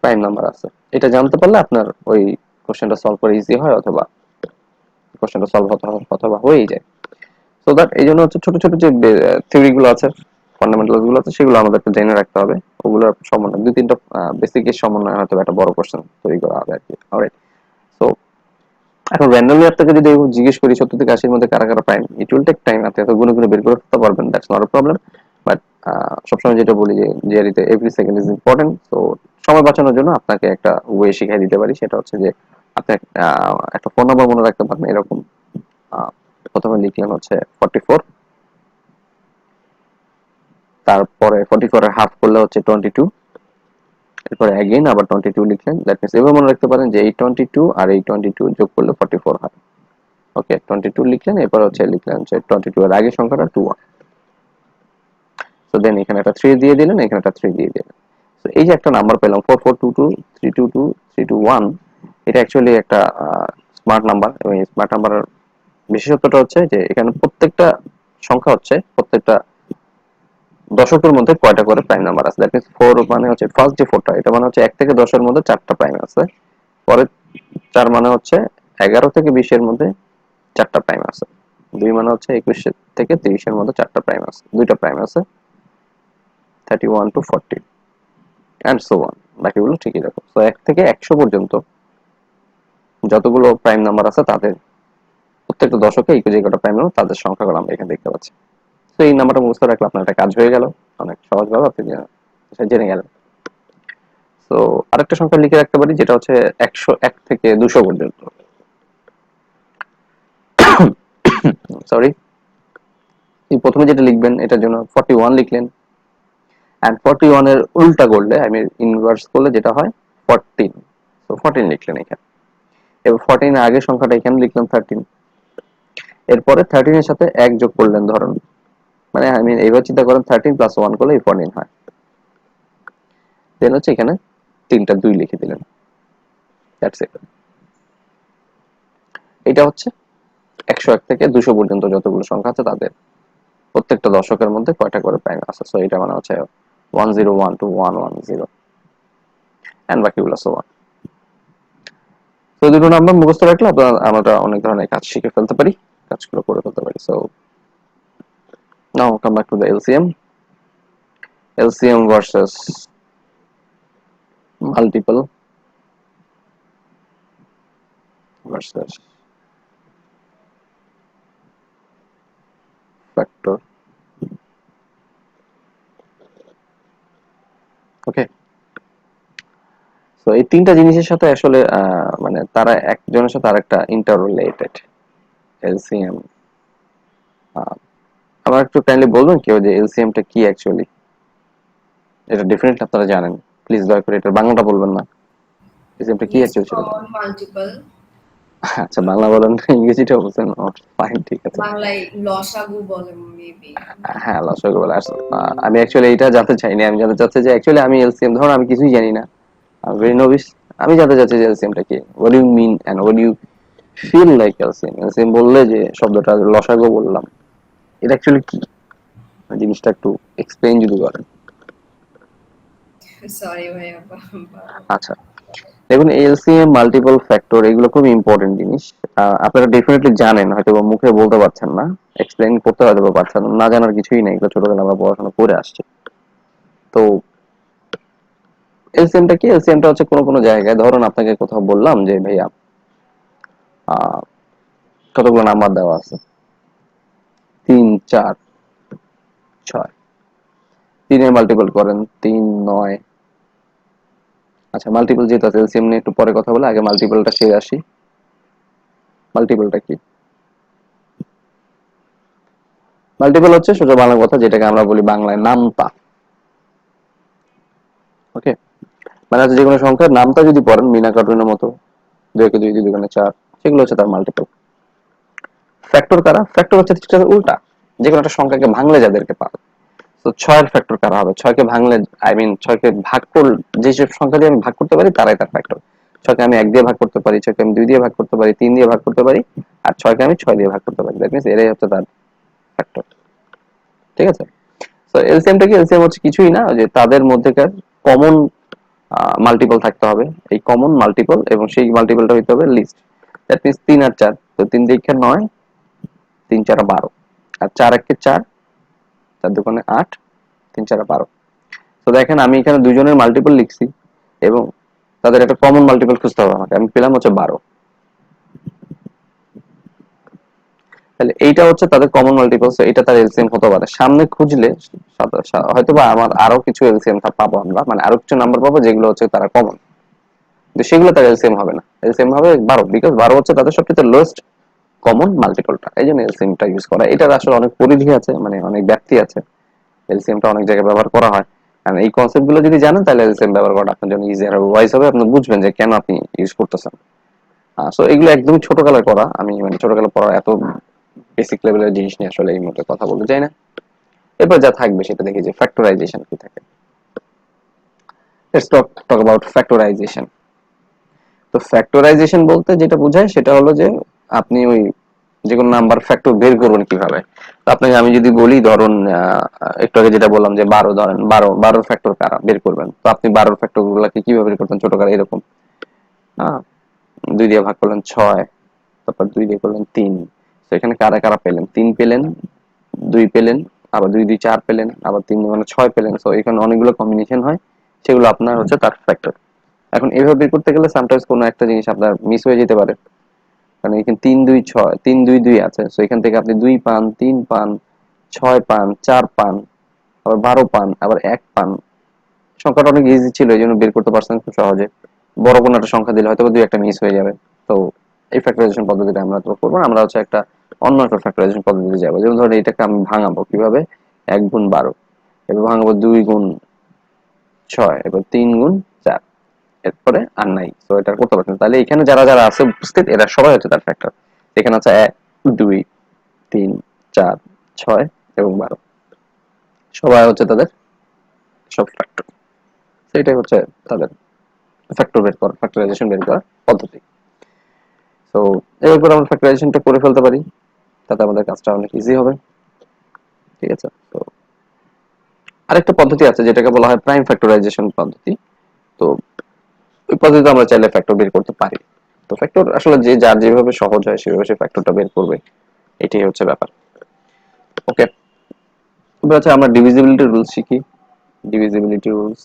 প্রাইম নাম্বার আছে। এটা জানতে পারলে আপনার ওই কোশ্চেনটা সলভ করা ইজি হয়, অথবা কোশ্চেনটা সলভ হতে অথবা হয়েই যায়। সো দ্যাট এই জন্য হচ্ছে ছোট ছোট যে থিওরি গুলো আছে, ফান্ডামেন্টালস গুলো আছে, সেগুলো আমাদেরকে জেনে রাখতে হবে। ওগুলোর সমন্বয় দুই তিনটা বেসিক এর সমন্বয় হয়তো একটা বড় কোশ্চেন তৈরি করা হবে আর কি। অলরাইট। সো এখন র্যান্ডমলি আপনাকে যদি জিজ্ঞেস করি 70 থেকে 80 এর মধ্যে কারা কারা prime, it will take time, আপনি এত গুনে গুনে বের করে ফেলতে পারবেন, that's not a problem. But সবসময় যেটা বলি যে জিআরইতে এভরি সেকেন্ড ইজ ইম্পর্টেন্ট। তো সময় বাঁচানোর জন্য আপনাকে একটা ওয়ে শিখিয়ে দিতে পারি, সেটা হচ্ছে যে আপনি একটা ফোন নাম্বার মনে রাখতে পারেন এরকম। আহ, প্রথমে লিখলেন হচ্ছে 44, তারপরে 44 এর হাফ করলে হচ্ছে 22, এরপরে অ্যাগেইন আবার 22 লিখলেন। দ্যাট মিনস এভাবে মনে রাখতে পারেন যে এই 22 আর এই 22 যোগ করলে 44 হয়। ওকে, 22 লিখলেন, এরপর হচ্ছে লিখলেন হচ্ছে 22 এর আগের সংখ্যাটা 21। সো দেন এখানে একটা 3 দিয়ে দিলেন, এখানে একটা 3 দিয়ে দিলেন। সো এই যে একটা নাম্বার পেলাম 4422 322 321, এটা অ্যাকচুয়ালি একটা স্মার্ট নাম্বার। এবং এই স্মার্ট নাম্বারের বিশেষত্বটা হচ্ছে যে এখানে প্রত্যেকটা সংখ্যা হচ্ছে প্রত্যেকটা দশকের মধ্যে কয়টা করে প্রাইম নাম্বার আছে। দ্যাট মিনস 4 মানে হচ্ছে ফার্স্ট যে 4টা, এটা মানে হচ্ছে 1 থেকে 10 এর মধ্যে 4টা প্রাইম আছে। পরে 4 মানে হচ্ছে 11 থেকে 20 এর মধ্যে 4টা প্রাইম আছে। 2 মানে হচ্ছে 21 থেকে 30 এর মধ্যে 4টা প্রাইম আছে, 2টা প্রাইম আছে, 31 টু 40 এন্ড সো অন। বাকিগুলো ঠিকই রাখো। তো 1 থেকে 100 পর্যন্ত যতগুলো প্রাইম নাম্বার আছে তাদের প্রত্যেকটা দশকে এই যে কটা প্রাইম নাম্বার তাদের সংখ্যাগুলো আমরা এখানে দেখতে পাচ্ছি। তো এই নাম্বারটা মুখস্থ রাখলে আপনার একটা কাজ হয়ে গেল, অনেক সহজভাবে আপনি জেনে গেলেন। তো আরেকটা সংখ্যা লিখে রাখতে পারি যেটা হচ্ছে 101 থেকে 200 পর্যন্ত। সরি, এই প্রথমে যেটা লিখবেন এটার জন্য 41 লিখলেন, এন্ড 41 এর উল্টা করলে, আমি ইনভার্স করলে যেটা হয় 14। তো 14 লিখলেন এখানে। এবার 14 এর আগের সংখ্যাটা এখানে লিখলাম 13। এরপরে 13 এর সাথে 1 যোগ করলেন ধরুন, মানে আমি এইবার চিন্তা করেন 13 প্লাস 1 করলে 14 হয়। দেন হচ্ছে এখানে 3টা 2 লিখে দিলেন। That's it. এটা হচ্ছে 101 থেকে 200 পর্যন্ত যতগুলো সংখ্যা আছে তাদের প্রত্যেকটা দশকের মধ্যে কয়টা করে প্রাইম আছে। সো এটা মানে হচ্ছে 1012 টু 110 এন্ড বাকিগুলো সো অন। তো দুটো নাম্বার মুখস্থ রাখলে আমরা অনেক ধরনের কাজ শিখে ফেলতে পারি, কাজগুলো করে ফেলতে পারি। So now come back to the LCM. LCM versus multiple versus factor. Okay, তো এই তিনটা জিনিসের সাথে আসলে মানে তারা একজনের সাথে আরেকটা ইন্টার রিলেটেড। এলসিএম, আমার একটু কাইন্ডলি বলবেন কেউ যে এলসিএম টা কি অ্যাকচুয়ালি? এটা ডেফিনেটলি আপনারা জানেন, প্লিজ দয়া করে এটা বাংলাটা বলবেন না। এলসিএম টা কি Least অ্যাকচুয়ালি সেটা common বলুন। multiple, আচ্ছা, বাংলা বলেন না, ইংরেজিটা বলছেন, ফাইন, ঠিক আছে। বাংলায় লসাগু বলে মেবি। হ্যাঁ, লসাগু বলে আমি অ্যাকচুয়ালি এটা জানতে চাইনি, আমি জানতে চাচ্ছি যে অ্যাকচুয়ালি আমি এলসিএম, ধরুন আমি কিছুই জানি না, আমি ভেরি নোভিস, আমি জানতে চাচ্ছি যে এলসিএম টা কি, what you mean and what you feel like LCM. LCM বললে যে শব্দটা লসাগু বললাম, এটা অ্যাকচুয়ালি কি জিনিসটা একটু এক্সপ্লেইন যদি করেন। সরি ভাইয়া। আচ্ছা, দেখুন এলসিএম মাল্টিপল ফ্যাক্টর এগুলো খুব ইম্পর্টেন্ট জিনিস। আপনারা ডেফিনেটলি জানেন, হয়তো বা মুখে বলতে পারছেন না, এক্সপ্লেইন করতে হয়তো বা পারছেন না, না জানার কিছুই নেই, এগুলো ছোটবেলায় আমরা পড়াশোনা করে আসছি। তো এলসিএমটা কি? এলসিএমটা হচ্ছে কোনো কোনো জায়গায়, ধরুন আপনাকে কোথাও বললাম যে ভাইয়া আহ, কতগুলো নাম্বার দেওয়া আছে, 3 4 6, 3 এর মাল্টিপল করেন 3 9। আচ্ছা, মাল্টিপল যেহেতু আছে, এলসিএম নিয়ে একটু পরে কথা বলে আগে মাল্টিপলটা সেরে আসি। মাল্টিপলটা কি? মাল্টিপল হচ্ছে সোজা বাংলা কথা, যেটাকে আমরা বলি বাংলায় নামতা। ওকে, মানে হচ্ছে যে কোনো সংখ্যার নামতা যদি পড়েন মিনা কার্টুনের মতো, 2 কে 2 2 গুণে 4, সেগুলো হচ্ছে তার মাল্টিপল। ফ্যাক্টর কারা? ফ্যাক্টর হচ্ছে ঠিক তার উল্টা, যে কোনো একটা সংখ্যাকে ভাঙলে যাদেরকে পাবে। তো 6 এর ফ্যাক্টর কারা হবে? 6 কে ভাঙলে, আই মিন 6 কে ভাগ করলে, যে সব সংখ্যা দিয়ে আমি ভাগ করতে পারি তারাই তার ফ্যাক্টর। 6 কে আমি 1 দিয়ে ভাগ করতে পারি, 6 কে আমি 2 দিয়ে ভাগ করতে পারি, 3 দিয়ে ভাগ করতে পারি, আর 6 কে আমি 6 দিয়ে ভাগ করতে পারি। দ্যাট মিন্স এটাই হচ্ছে তার ফ্যাক্টর। ঠিক আছে? সো এলসিএমটা কি? এলসিএম হচ্ছে কিছুই না, যে তাদের মধ্যেকার কমন মাল্টিপল থাকতে হবে, এই কমন মাল্টিপল, এবং সেই মাল্টিপলটা হইতে হবে লিস্ট। দ্যাট মিন্স 3 আর 4, তো 3 দিকে 9, 3 4 12, আর 4 1 4, 4 2 8, 3 4 12। তো দেখেন আমি এখানে দুজনের মাল্টিপল লিখছি এবং তাদের একটা কমন মাল্টিপল খুঁজতে হবে আমাকে, আমি পেলাম হচ্ছে 12। তাহলে এইটা হচ্ছে তাদের কমন মাল্টিপল, এটা তার এলসিএম হতে পারে। সামনে খুঁজলে হয়তোবা আমার আরো কিছু এলসিএম পাবো আমরা, মানে আরো কিছু নাম্বার পাবো যেগুলো হচ্ছে তারা কমন, কিন্তু সেগুলো তার এলসিএম হবে না। এলসিএম হবে 12, বিকজ 12 হচ্ছে তাদের সবচেয়ে লোয়েস্ট কমন মাল্টিপলটা, এই জন্য এলসিএমটা ইউজ করা। এটার আসলে অনেক পরিধি আছে, মানে অনেক ব্যাপ্তি আছে, এলসিএমটা অনেক জায়গায় ব্যবহার করা হয়। আর এই কনসেপ্ট গুলো যদি জানেন তাহলে এলসিএম ব্যবহার করা আপনার জন্য ইজিয়ার হবে, ওয়াইজ হবে, আপনি বুঝবেন যে কেন আপনি ইউজ করতেছেন। সো এগুলো একদমই ছোটকালে করা, আমি মানে ছোটকালে পড়া এত বেসিক লেভেলের জিনিস নিয়ে আসলে এই মুহূর্তে কথা বলতে চাই না। এরপর যা থাকবে সেটা দেখি যে ফ্যাক্টরাইজেশন কি থাকে। Let's talk about factorisation. তো ফ্যাক্টরাইজেশন বলতে যেটা বোঝায় সেটা হলো যে আপনি ওই যে কোনো নাম্বার ফ্যাক্টর বের করবেন কিভাবে। তো আপনাকে আমি যদি বলি, ধরুন একটু আগে যেটা বললাম যে 12, ধরেন 12 ফ্যাক্টর কারা বের করবেন, তো আপনি 12 ফ্যাক্টর গুলোকে কিভাবে বের করতেন ছোটকালে এরকম, হ্যাঁ, 2 দিয়ে ভাগ করলেন 6, তারপর 2 দিয়ে করলেন 3। তো এখানে কারা কারা পেলেন? 3 পেলেন, 2 পেলেন, আবার 2 2 4 পেলেন, আবার 3 মানে 6 পেলেন। সো এখানে অনেকগুলো কম্বিনেশন হয়, সেগুলো আপনার হচ্ছে তার ফ্যাক্টর। এখন এভাবে বের করতে গেলে সামটাইমস কোনো একটা জিনিস আপনার মিস হয়ে যেতে পারে, কারণ এখানে 3 2 6, 3 2 2 আছে। সো এখান থেকে আপনি 2 পান, 3 পান, 6 পান, 4 পান, আবার 12 পান, আবার 1 পান। সংখ্যাটা অনেক ইজি ছিল, এই জন্য বের করতে পারছেন খুব সহজে। বড় কোনো একটা সংখ্যা দিলে হয়তো 2 একটা মিস হয়ে যাবে। তো এই ফ্যাক্টরাইজেশন পদ্ধতিটা আমরা তো করবো না, আমরা হচ্ছে একটা অন্য একটা ফ্যাক্টরাইজেশন পদ্ধতিতে যাবো। যেমন ধরুন এটাকে আমি ভাঙাবো কিভাবে, 1 গুণ 12, এবার ভাঙাবো 2 গুণ 6, এবার 3 গুণ 4, এরপরে আর নাই। তো এটা করতে পারছেন। তাহলে এখানে যারা যারা আছে উপস্থিত এরা সবাই হচ্ছে তার ফ্যাক্টর। এখানে আছে 1 2 3 4 6 এবং 12, সবাই হচ্ছে তাদের সব ফ্যাক্টর। সেটাই হচ্ছে তাদের ফ্যাক্টর বের করা, ফ্যাক্টরাইজেশন বের করার পদ্ধতি। তো এরপর আমরা ফ্যাক্টরাইজেশনটা করে ফেলতে পারি, তাতে আমাদের কাজটা অনেক ইজি হবে। ঠিক আছে? তো আরেকটা পদ্ধতি আছে যেটাকে বলা হয় প্রাইম ফ্যাক্টরাইজেশন পদ্ধতি। তো ওই পদ্ধতিতে আমরা চাইলে ফ্যাক্টর বের করতে পারি। তো ফ্যাক্টর আসলে যে যার যেভাবে সহজ হয় সেভাবে সে ফ্যাক্টরটা বের করবে, এটাই হচ্ছে ব্যাপার। ওকে, এবার হচ্ছে আমরা ডিভিজিবিলিটি রুলস শিখি। ডিভিজিবিলিটি রুলস,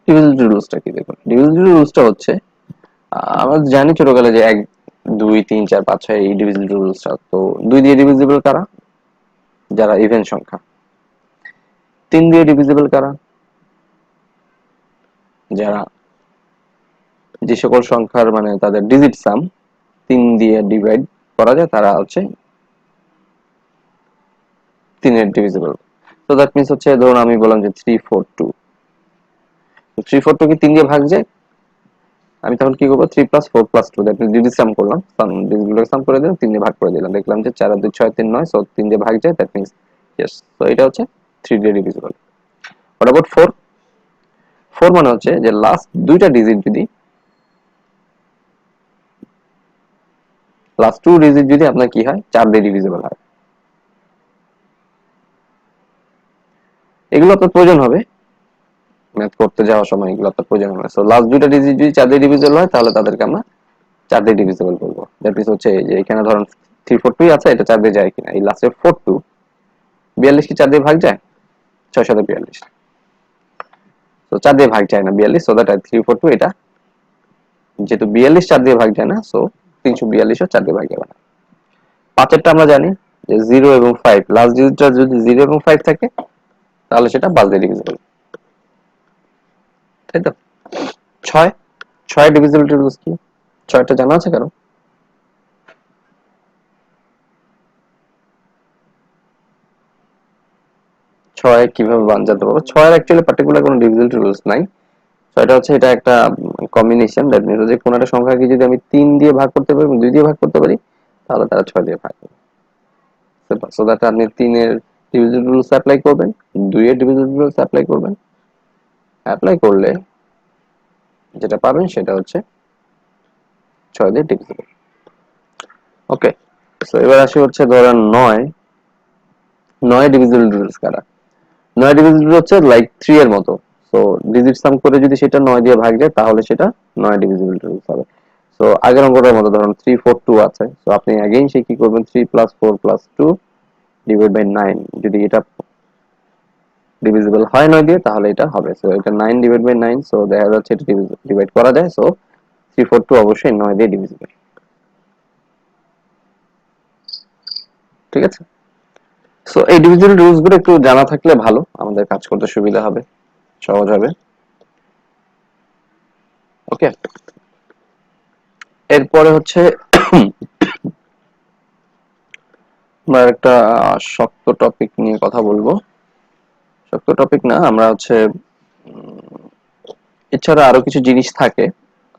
ডিভিজিবিলিটি রুলসটা কি? দেখুন, ডিভিজিবিলিটি রুলসটা হচ্ছে আমরা জানি ছোটকালে যে 1 2 3 4 5 6 এই ডিভিজিবিলিটি রুলসটা। তো 2 দিয়ে ডিভিজিবল কারা? যারা ইভেন সংখ্যা। 3 দিয়ে ডিভিজিবল কারা? যারা যে সকল সংখ্যার মানে তাদের ডিজিট সাম 3 দিয়ে ডিভাইড করা যায় তারা হচ্ছে 3 এর ডিভিজিবল। তো দ্যাট মিন্স হচ্ছে, ধরুন আমি বললাম যে 342, তো 342 কি 3 দিয়ে ভাগ যায়? আমি তখন কি করবো, 3 + 4 + 2, দ্যাট মিন্স ডিজিট সাম করলাম, ডিজিটগুলোকে সাম করে দিলাম, 3 দিয়ে ভাগ করে দিলাম, দেখলাম যে 4 আর 2 6 3 9, সো 3 দিয়ে ভাগ যায়, দ্যাট মিন্স ইয়েস। তো এটা হচ্ছে 3 দিয়ে ডিভিজিবল। What about 4? 4 মানে হচ্ছে যে লাস্ট দুইটা ডিজিট যদি, লাস্ট 2 ডিজিট যদি আপনার কি হয়, 4 দিয়ে ডিভিজিবল হয়। এগুলো আপনার প্রয়োজন হবে ম্যাথ করতে যাওয়ার সময়, এগুলো আপনার প্রয়োজন হবে। সো লাস্ট দুইটা ডিজিট যদি 4 দিয়ে ডিভিজিবল হয় তাহলে তাদেরকে আমরা 4 দিয়ে ডিভিজিবল বলবো। দ্যাট মিন্স হচ্ছে যে এখানে ধরুন 342 আছে, এটা 4 দিয়ে যায় কিনা, এই লাস্টের 42, 42 কি 4 দিয়ে ভাগ যায়? 6 7 42, তো 4 দিয়ে ভাগ যায় না 42, সো দ্যাট 342 এটা যেহেতু 42 4 দিয়ে ভাগ যায় না, সো 342 ও 4 দিয়ে ভাগ যাবে না। 5 এরটা আমরা জানি যে 0 এবং 5, লাস্ট ডিজিটটা যদি 0 এবং 5 থাকে তাহলে সেটা 5 দিয়ে ডিভিজিবল, তাই তো? 6, 6 ডিভিজিবিলিটি রুলস কি? 6টা জানা আছে কারো? 6 কিভাবে জানতে পারবো? 6 এর অ্যাকচুয়ালি পার্টিকুলার কোনো ডিভিজিবিলিটি রুলস নাই। 6টা হচ্ছে এটা একটা কম্বিনেশন, দ্যাট মিন্স যে কোনো একটা সংখ্যাকে যদি আমি 3 দিয়ে ভাগ করতে পারি এবং 2 দিয়ে ভাগ করতে পারি তাহলে তারা 6 দিয়ে ভাগ হবে। সো দ্যাট আপনি 3 এর ডিভিজিবিলিটি রুলস অ্যাপ্লাই করবেন, 2 এর ডিভিজিবিলিটি রুলস অ্যাপ্লাই করবেন, অ্যাপ্লাই করলে যেটা পাবেন সেটা হচ্ছে 6 দিয়ে ডিভিজিবল। ওকে, সো এবার আসি হচ্ছে ধরেন 9 ডিভিজিবল রুলস কারা। 9 ডিভিজিবল হচ্ছে লাইক 3 এর মতো। সো ডিজিট সাম করে যদি সেটা 9 দিয়ে ভাগ যায় তাহলে সেটা 9 ডিভিজিবল রুলস হবে। সো আগের অঙ্কটার মতো ধরুন 3 4 2 আছে, সো আপনি अगेन সে কি করবেন 3 4 2 ডিভাইড বাই 9, যদি এটা ডিভিজিবল হয় 9 দিয়ে তাহলে এটা হবে। সো এটা 9 ডিভাইড বাই 9, সো দেখা যাচ্ছে এটা ডিভাইড করা যায়। সো 3 4 2 অবশ্যই 9 দিয়ে ডিভিজিবল। ঠিক আছে, সো এই ডিভিজিবল রুলস গুলো একটু জানা থাকলে ভালো, আমাদের কাজ করতে সুবিধা হবে, সহজ হবে। ওকে, এরপরে হচ্ছে আমরা একটা শক্ত টপিক নিয়ে কথা বলবো। শক্ত টপিক না, আমরা হচ্ছে এছাড়া আরো কিছু জিনিস থাকে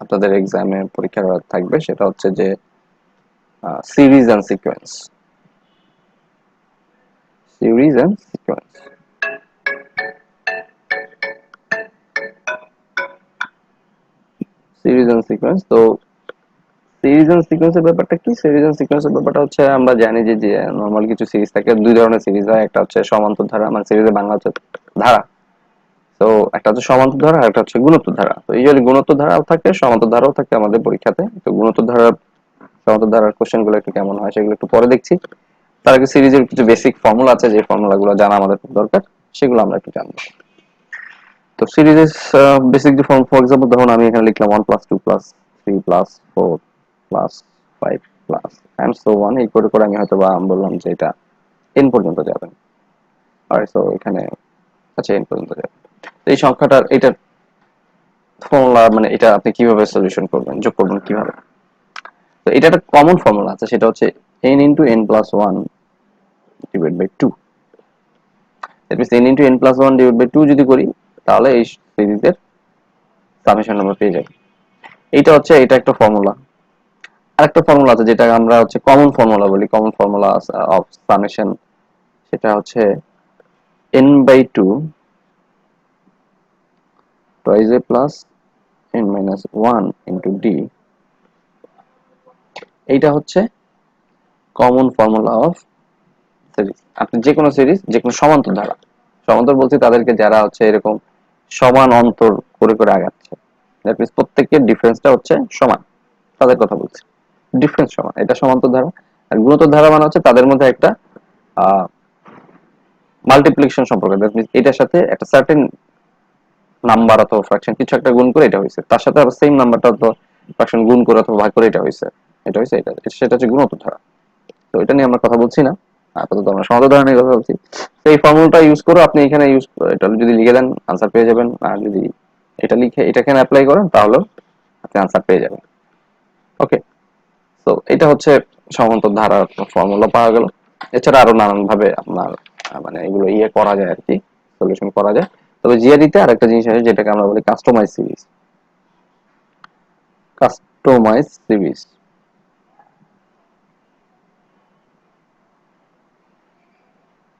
আপনাদের এক্সামে পরীক্ষার থাকবে, সেটা হচ্ছে যে series and sequence. Series and sequence, series and sequence. তো সিরিজ এন্ড সিকোয়েন্সের ব্যাপারটা কি? সিরিজ এন্ড সিকোয়েন্সের ব্যাপারটা হচ্ছে আমরা জানি যে নরমাল কিছু সিরিজ থাকে, দুই ধরনের সিরিজ হয়। একটা হচ্ছে সমান্তর ধারা, মানে সিরিজের বাংলা হচ্ছে ধারা। তো একটা হচ্ছে সমান্তর ধারা আর একটা হচ্ছে গুণোত্তর ধারা। তো এই যে গুণোত্তর ধারাও থাকে সমান্তর ধারাও থাকে আমাদের পরীক্ষাতে। তো গুণোত্তর ধারা সমান্তর ধারার কোশ্চেন গুলো একটু কেমন হয় সেগুলো একটু পরে দেখছি। তার আগে সিরিজের কিছু বেসিক ফর্মুলা আছে, যে ফর্মুলা গুলো জানা আমাদের খুব দরকার, সেগুলো আমরা একটু জানবো। তো সিরিজের বেসিক যে ফর্ম, ফর এক্সাম্পল ধরুন আমি এখানে লিখলাম 1 + 2 + 3 + 4 + 5 প্লাস এন্ড সো অন, এই করে করে আমি হয়তো বা বললাম যে এটা n পর্যন্ত যাবে। আর সো এখানে আচ্ছা n পর্যন্ত যাবে। তো এই সংখ্যাটার এটার ফর্মুলা, মানে এটা আপনি কিভাবে সলিউশন করবেন, যোগ করবেন কিভাবে? তো এটা একটা কমন ফর্মুলা আছে, সেটা হচ্ছে n × n + 1 divide by 2। That means n × n + 1 divide by 2 যদি করি তাহলে এই সিরিজের সামেশন আমরা পেয়ে যাই। এইটা হচ্ছে, এটা একটা ফর্মুলা। আরেকটা ফর্মুলা আছে যেটা আমরা হচ্ছে কমন ফর্মুলা বলি, কমন ফর্মুলা অফ সামেশন, সেটা হচ্ছে n/2 twice a plus n - 1 into d। এইটা হচ্ছে কমন ফর্মুলা অফ সিরিজ। আপনি যে কোনো সিরিজ, যে কোনো সমান্তর ধারা, সমান্তর বলছি তাদেরকে যারা হচ্ছে এরকম সমান অন্তর করে করে আগাচ্ছে, দ্যাট মিন্স প্রত্যেকের ডিফারেন্সটা হচ্ছে সমান, তাদের কথা বলছি। ডিফারেন্স সমান, এটা সমান্তর ধারা। আর গুণোত্তর ধারা মানে হচ্ছে তাদের মধ্যে একটা মাল্টিপ্লিকেশন সম্পর্ক, দ্যাট মিন্স এটার সাথে একটা সার্টেন নাম্বার অথবা ফ্র্যাকশন কিছু একটা গুণ করে এটা হয়েছে, তার সাথে আবার সেম নাম্বারটা অথবা ফ্র্যাকশন গুণ করে অথবা ভাগ করে এটা হয়েছে, এটা হয়েছে এটা, সেটা হচ্ছে গুণোত্তর ধারা। তো এটা নিয়ে আমরা কথা বলছি না, আপাতত আমরা সমান্তর ধারা নিয়ে কথা বলছি। তো এই ফর্মুলাটা ইউজ করে আপনি এখানে এটা যদি লিখে দেন আনসার পেয়ে যাবেন, আর যদি এটা লিখে এটা এখানে অ্যাপ্লাই করেন তাহলে আপনি আনসার পেয়ে যাবেন। ওকে, তো এটা হচ্ছে সমান্তর ধারার ফর্মুলা পাওয়া গেল। এছাড়া আরো নানান ভাবে আপনার মানে এগুলো করা যায় আর কি, সলিউশন করা যায়। তবে জিআরইতে আরেকটা জিনিস আছে যেটাকে আমরা বলি customise series. Customise series,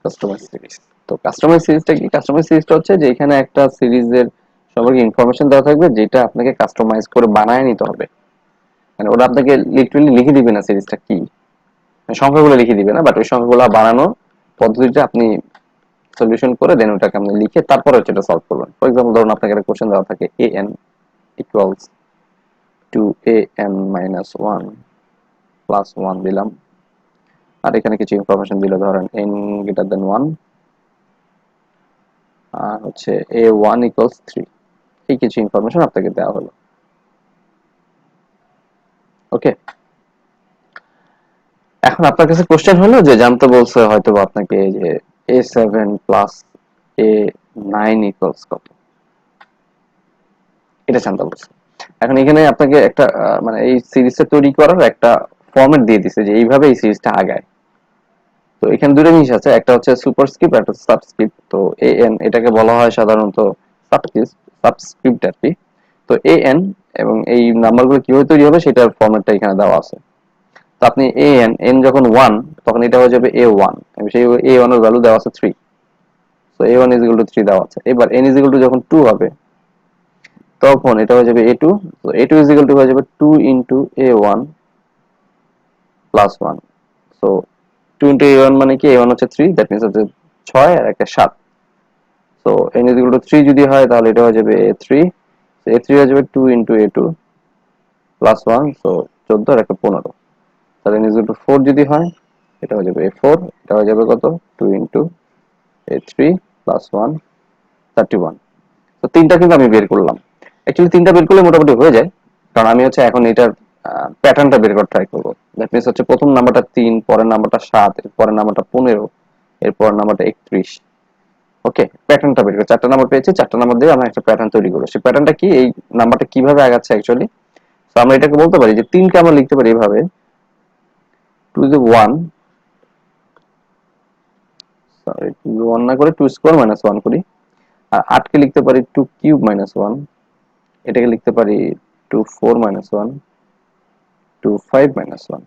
customise series. তো কাস্টমাইজ সিরিজটা কি? কাস্টমাইজ সিরিজটা হচ্ছে যে এখানে একটা সিরিজের সম্পর্কে ইনফরমেশন দেওয়া থাকবে যেটা আপনাকে কাস্টমাইজ করে বানায় নিতে হবে। মানে ওটা আপনাকে লিটারালি লিখে দিবে না সিরিজটা কি, সংখ্যাগুলো লিখে দিবে না, বাট ওই সংখ্যাগুলো বানানোর পদ্ধতিটা আপনি সলিউশন করে দেন ওটাকে আপনি লিখে তারপরে হচ্ছে এটা সলভ করবেন। ফর এক্সাম্পল ধরুন আপনাকে একটা কোশ্চেন দেওয়া থাকে an equals to an minus 1 plus 1 দিলাম, আর এখানে কিছু ইনফরমেশন দিলে ধরেন n greater than 1 আর হচ্ছে a1 equals 3, এই কিছু ইনফরমেশন আপনাকে দেওয়া হলো। ওকে, এখন আপনার কাছে কোশ্চেন হলো যে জানতে বলছে হয়তো আপনাকে যে a7 plus a9 equals কত, এটা জানতে বলছে। এখন এখানে আপনাকে একটা মানে এই সিরিজটা তৈরি করার একটা ফরম্যাট দিয়ে দিছে যে এইভাবে এই সিরিজটা আগায়। তো এখানে দুটো জিনিস আছে, একটা হচ্ছে সুপারস্ক্রিপ্ট, একটা হচ্ছে সাবস্ক্রিপ্ট। তো এন এটাকে বলা হয় সাধারণত সাবস্ক্রিপ্ট আর কি। তো এন এবং এই নাম্বারগুলো কিভাবে তৈরি হবে সেটার ফরম্যাটটা এখানে দেওয়া আছে। তো আপনি এন যখন 1 তখন এটা হয়ে যাবে a1, এবং সেই a1 এর ভ্যালু দেওয়া আছে 3। সো a1 = 3 দেওয়া আছে। এবার n = যখন 2 হবে তখন এটা হয়ে যাবে a2, তো a2 ইজ ইকুয়াল টু হয়ে যাবে 2 into a1 plus 1। So 2 into a1 মানে কি, a1 হচ্ছে 3, দ্যাট মিন্স হচ্ছে 6 আর একটা 7। So n is equal two 3 যদি হয় তাহলে এটা হয়ে যাবে a3, সো a3 হয়ে যাবে 2 ইনটু a2 প্লাস 1, সো 14 আর একটা 15। তাহলে n ইজ ইকুয়াল টু 4 যদি হয় এটা হয়ে যাবে a4, এটা হয়ে যাবে কত, 2 ইনটু a3 প্লাস 1, 31। তো তিনটা কিন্তু আমি বের করলাম। অ্যাকচুয়ালি তিনটা বের করলে মোটামুটি হয়ে যায়, কারণ আমি হচ্ছে এখন এটার প্যাটার্নটা বের করার ট্রাই করবো। দ্যাট মিনস হচ্ছে প্রথম নাম্বারটা 3, পরের নাম্বারটা 7, এর পরের নাম্বারটা 15, এর পরের নাম্বারটা 31। ওকে, প্যাটার্নটা বের করে চারটা নাম্বার পেয়েছি, চারটা নাম্বার দিয়ে আমরা একটা প্যাটার্ন তৈরি করবো। সেই প্যাটার্নটা কি, এই নাম্বারটা কিভাবে আগাচ্ছে অ্যাকচুয়ালি। তো আমরা এটাকে বলতে পারি যে 3 কে আমরা লিখতে পারি এভাবে, 2 টু 1, সরি 2 টু 1 না করে 2 স্কয়ার মাইনাস 1 করি। আর 8 কে লিখতে পারি 2 কিউব মাইনাস 1, এটাকে লিখতে পারি 2 4 মাইনাস 1, 2 5 মাইনাস 1।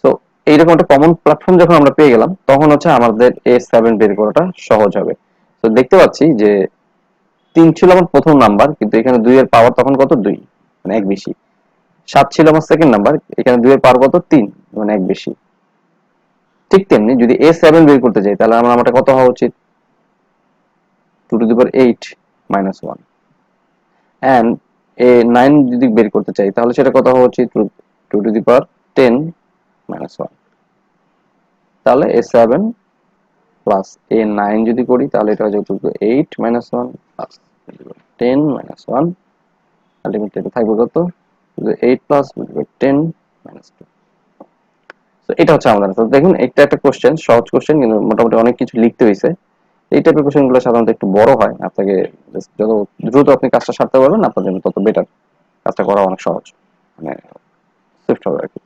সো এইরকম একটা কমন প্ল্যাটফর্ম যখন আমরা পেয়ে গেলাম তখন হচ্ছে আমাদের a7 বের করাটা সহজ হবে। তো দেখতে পাচ্ছি যে 3 ছিল আমার প্রথম নাম্বার, কিন্তু এখানে 2 এর পাওয়ার তখন কত, 2, মানে এক বেশি। 7 ছিল আমার সেকেন্ড নাম্বার, এখানে 2 এর পাওয়ার কত, 3, মানে এক বেশি। ঠিক তেমনি যদি a7 বের করতে চাই তাহলে আমার নাম্বারটা কত হওয়া উচিত, 2 to the power 8 minus 1। And a9 যদি বের করতে চাই তাহলে সেটা কত হওয়া উচিত, 2 টু দি পাওয়ার 10 মাইনাস 1। তাহলে a7 প্লাস a9 যদি করি তাহলে এটা হয়ে যাবে 8 মাইনাস 1 প্লাস 10 মাইনাস 1, আলটিমেটলি এটা থাকবে কত, 8 প্লাস 10 মাইনাস 2। তো এটা হচ্ছে আমাদের আনসার। দেখুন এটা একটা কোশ্চেন, সহজ কোশ্চেন, কিন্তু মোটামুটি অনেক কিছু লিখতে হয়েছে। এই টাইপের কোশ্চেনগুলো সাধারণত একটু বড় হয়, আপনাকে যত দ্রুত আপনি কাজটা সারতে পারবেন আপনার জন্য তত বেটার, কাজটা করা অনেক সহজ, মানে সুইফট হবে আর কি।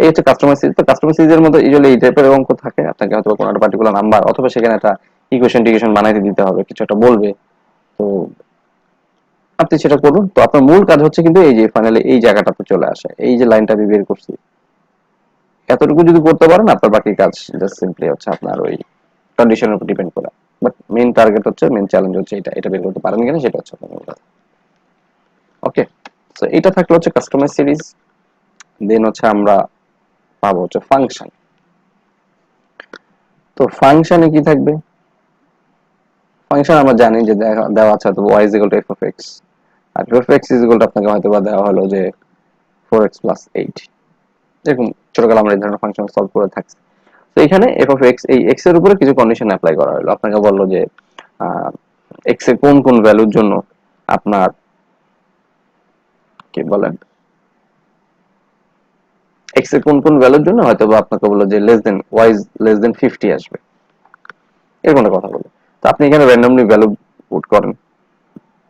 এই হচ্ছে কাস্টমার সিরিজ। তো কাস্টমার সিরিজের মধ্যে ইউজুয়ালি এই টাইপের অঙ্ক থাকে, আপনাকে হয়তো কোনো একটা পার্টিকুলার নাম্বার অথবা সেখানে একটা ইকুয়েশন টিকুয়েশন বানাইতে দিতে হবে, কিছু একটা বলবে, তো আপনি সেটা করুন। তো আপনার মূল কাজ হচ্ছে কিন্তু এই যে ফাইনালি এই জায়গাটাতে চলে আসে, এই যে লাইনটা আমি বের করছি, এতটুকু যদি করতে পারেন আপনার বাকি কাজ জাস্ট সিম্পলি হচ্ছে আপনার ওই কন্ডিশনের উপর ডিপেন্ড করে। বাট মেইন টার্গেট হচ্ছে, মেইন চ্যালেঞ্জ হচ্ছে এটা, এটা বের করতে পারেন কিনা সেটা হচ্ছে আপনার মূল কাজ। ওকে, সো এটা থাকলো হচ্ছে কাস্টমার সিরিজ। দেন হচ্ছে আমরা পাবো হচ্ছে ফাংশন। তো ফাংশনে কি থাকবে, ফাংশন আমরা জানি যে দেওয়া আছে তো y is equal to f of x, R f of x is equal to আপনাকে হয়তো বা দেওয়া হলো যে 4x plus 8। এরকম ছোটকালে আমরা এই ধরনের ফাংশন সলভ করে থাকছি। তো এখানে f of x, এই x এর উপরে কিছু কন্ডিশন অ্যাপ্লাই করা হলো। আপনাকে বললো যে x এর কোন কোন ভ্যালুর জন্য আপনার কি বলেন, x এর কোন কোন ভ্যালুর জন্য হয়তো বা আপনাকে বললো যে less than y is less than 50 আসবে, এরকম একটা কথা বললো। তো আপনি এখানে র্যান্ডমলি ভ্যালু পুট করেন।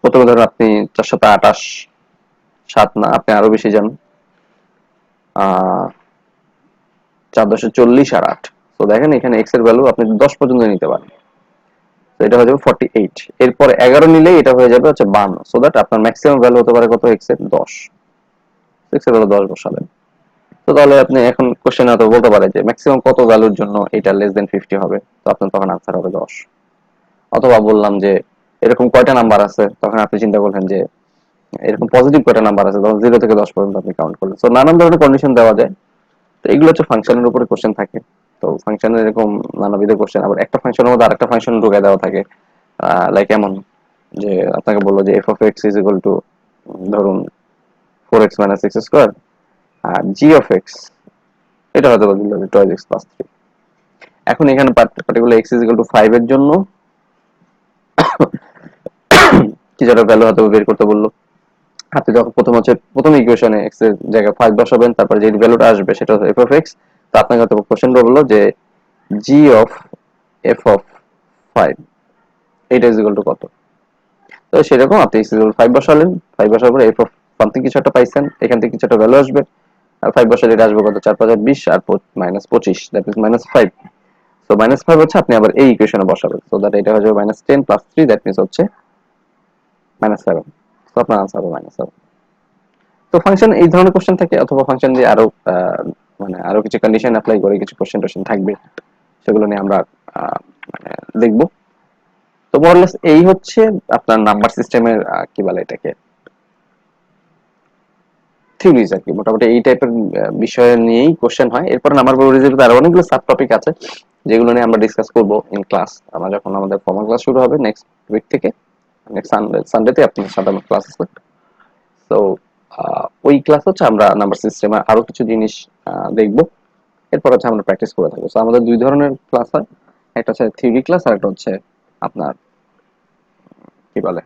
প্রথমে ধরুন আপনি 428, 7 না আপনি আরো বেশি যান, 4 × 10 = 40 আর 8। তো দেখেন এখানে x এর ভ্যালু আপনি 10 পর্যন্ত নিতে পারেন, তো এটা হয়ে যাবে 48। এরপর 11 নিলে এটা হয়ে যাবে হচ্ছে 52, সো দ্যাট আপনার ম্যাক্সিমাম ভ্যালু হতে পারে কত, x এর 10, x এর ভ্যালু 10 বসালেন। তো তাহলে আপনি এখন কোশ্চেন হয়তো বলতে পারে যে ম্যাক্সিমাম কত ভ্যালুর জন্য এটা লেস দেন 50 হবে, তো আপনার তখন আনসার হবে 10। অথবা বললাম যে এরকম কয়টা নাম্বার আছে, তখন আপনি চিন্তা করলেন যে এরকম পজিটিভ কয়টা নাম্বার আছে, তখন 0 থেকে 10 পর্যন্ত আপনি কাউন্ট করলেন। সো নানান ধরনের কন্ডিশন দেওয়া যায়। তো এগুলো হচ্ছে ফাংশনের উপরে কোশ্চেন থাকে। তো ফাংশনের এরকম নানাবিধ কোশ্চেন, আবার একটা ফাংশনের মধ্যে আরেকটা ফাংশন ঢুকাই দেওয়া থাকে। লাইক এমন যে আপনাকে বললো যে f of x is equal to ধরুন 4x minus x square, R g of x এটা হয়তো বললো যে 12x plus 3। এখন এখানে particular x is equal to 5 এর জন্য কিছু একটা ভ্যালু হয়তো বের করতে বললো। আপনি যখন প্রথম ইকুয়েশনে x এর জায়গায় 5 বসাবেন, তারপরে যে ভ্যালুটা আসবে সেটা হচ্ছে f of x। তো আপনাকে হয়তো কোশ্চেন বললো যে g of f of 5 এটা ইজ ইকুয়াল টু কত। তো সেরকম আপনি x is equal to 5 বসালেন, 5 বসার পরে f of সামথিং কিছু একটা পাইছেন, এখান থেকে কিছু একটা ভ্যালু আসবে, আর 5 বসালে এটা আসবে কত, 4 × 5 = 20 আর -25, দ্যাট মিন্স -5। সো -5 হচ্ছে আপনি আবার এই ইকুয়েশনে বসাবেন, সো দ্যাট এটা হয়ে যাবে -10 + 3, দ্যাট মিন্স হচ্ছে -7। সো আপনার আনসার হবে -7। তো ফাংশন এই ধরনের কোশ্চেন থাকে, অথবা ফাংশন দিয়ে আরো মানে আরো কিছু কন্ডিশন অ্যাপ্লাই করে কিছু কোশ্চেন টোশ্চেন থাকবে, সেগুলো নিয়ে আমরা মানে দেখব। তো মোরলেস এই হচ্ছে আপনার নাম্বার সিস্টেমের কি বলে এটাকে থিওরিজ আর কি। মোটামুটি এই টাইপের বিষয় নিয়েই কোশ্চেন হয়। এরপরে নাম্বার প্রবাবিলিটিতে আরো অনেকগুলো সাব টপিক আছে যেগুলো নিয়ে আমরা ডিসকাস করব ইন ক্লাস। আমরা যখন আমাদের ফর্মাল ক্লাস শুরু হবে নেক্সট উইক থেকে, নেক্সট সানডেতে আপনাদের সাথে আমার ক্লাস আছে। তো ওই ক্লাস হচ্ছে আমরা নাম্বার সিস্টেমে আরো কিছু জিনিস দেখব। এরপর হচ্ছে আমরা প্র্যাকটিস করে থাকবো। তো আমাদের দুই ধরনের ক্লাস হয়, একটা হচ্ছে থিওরি ক্লাস আর একটা হচ্ছে আপনার কি বলে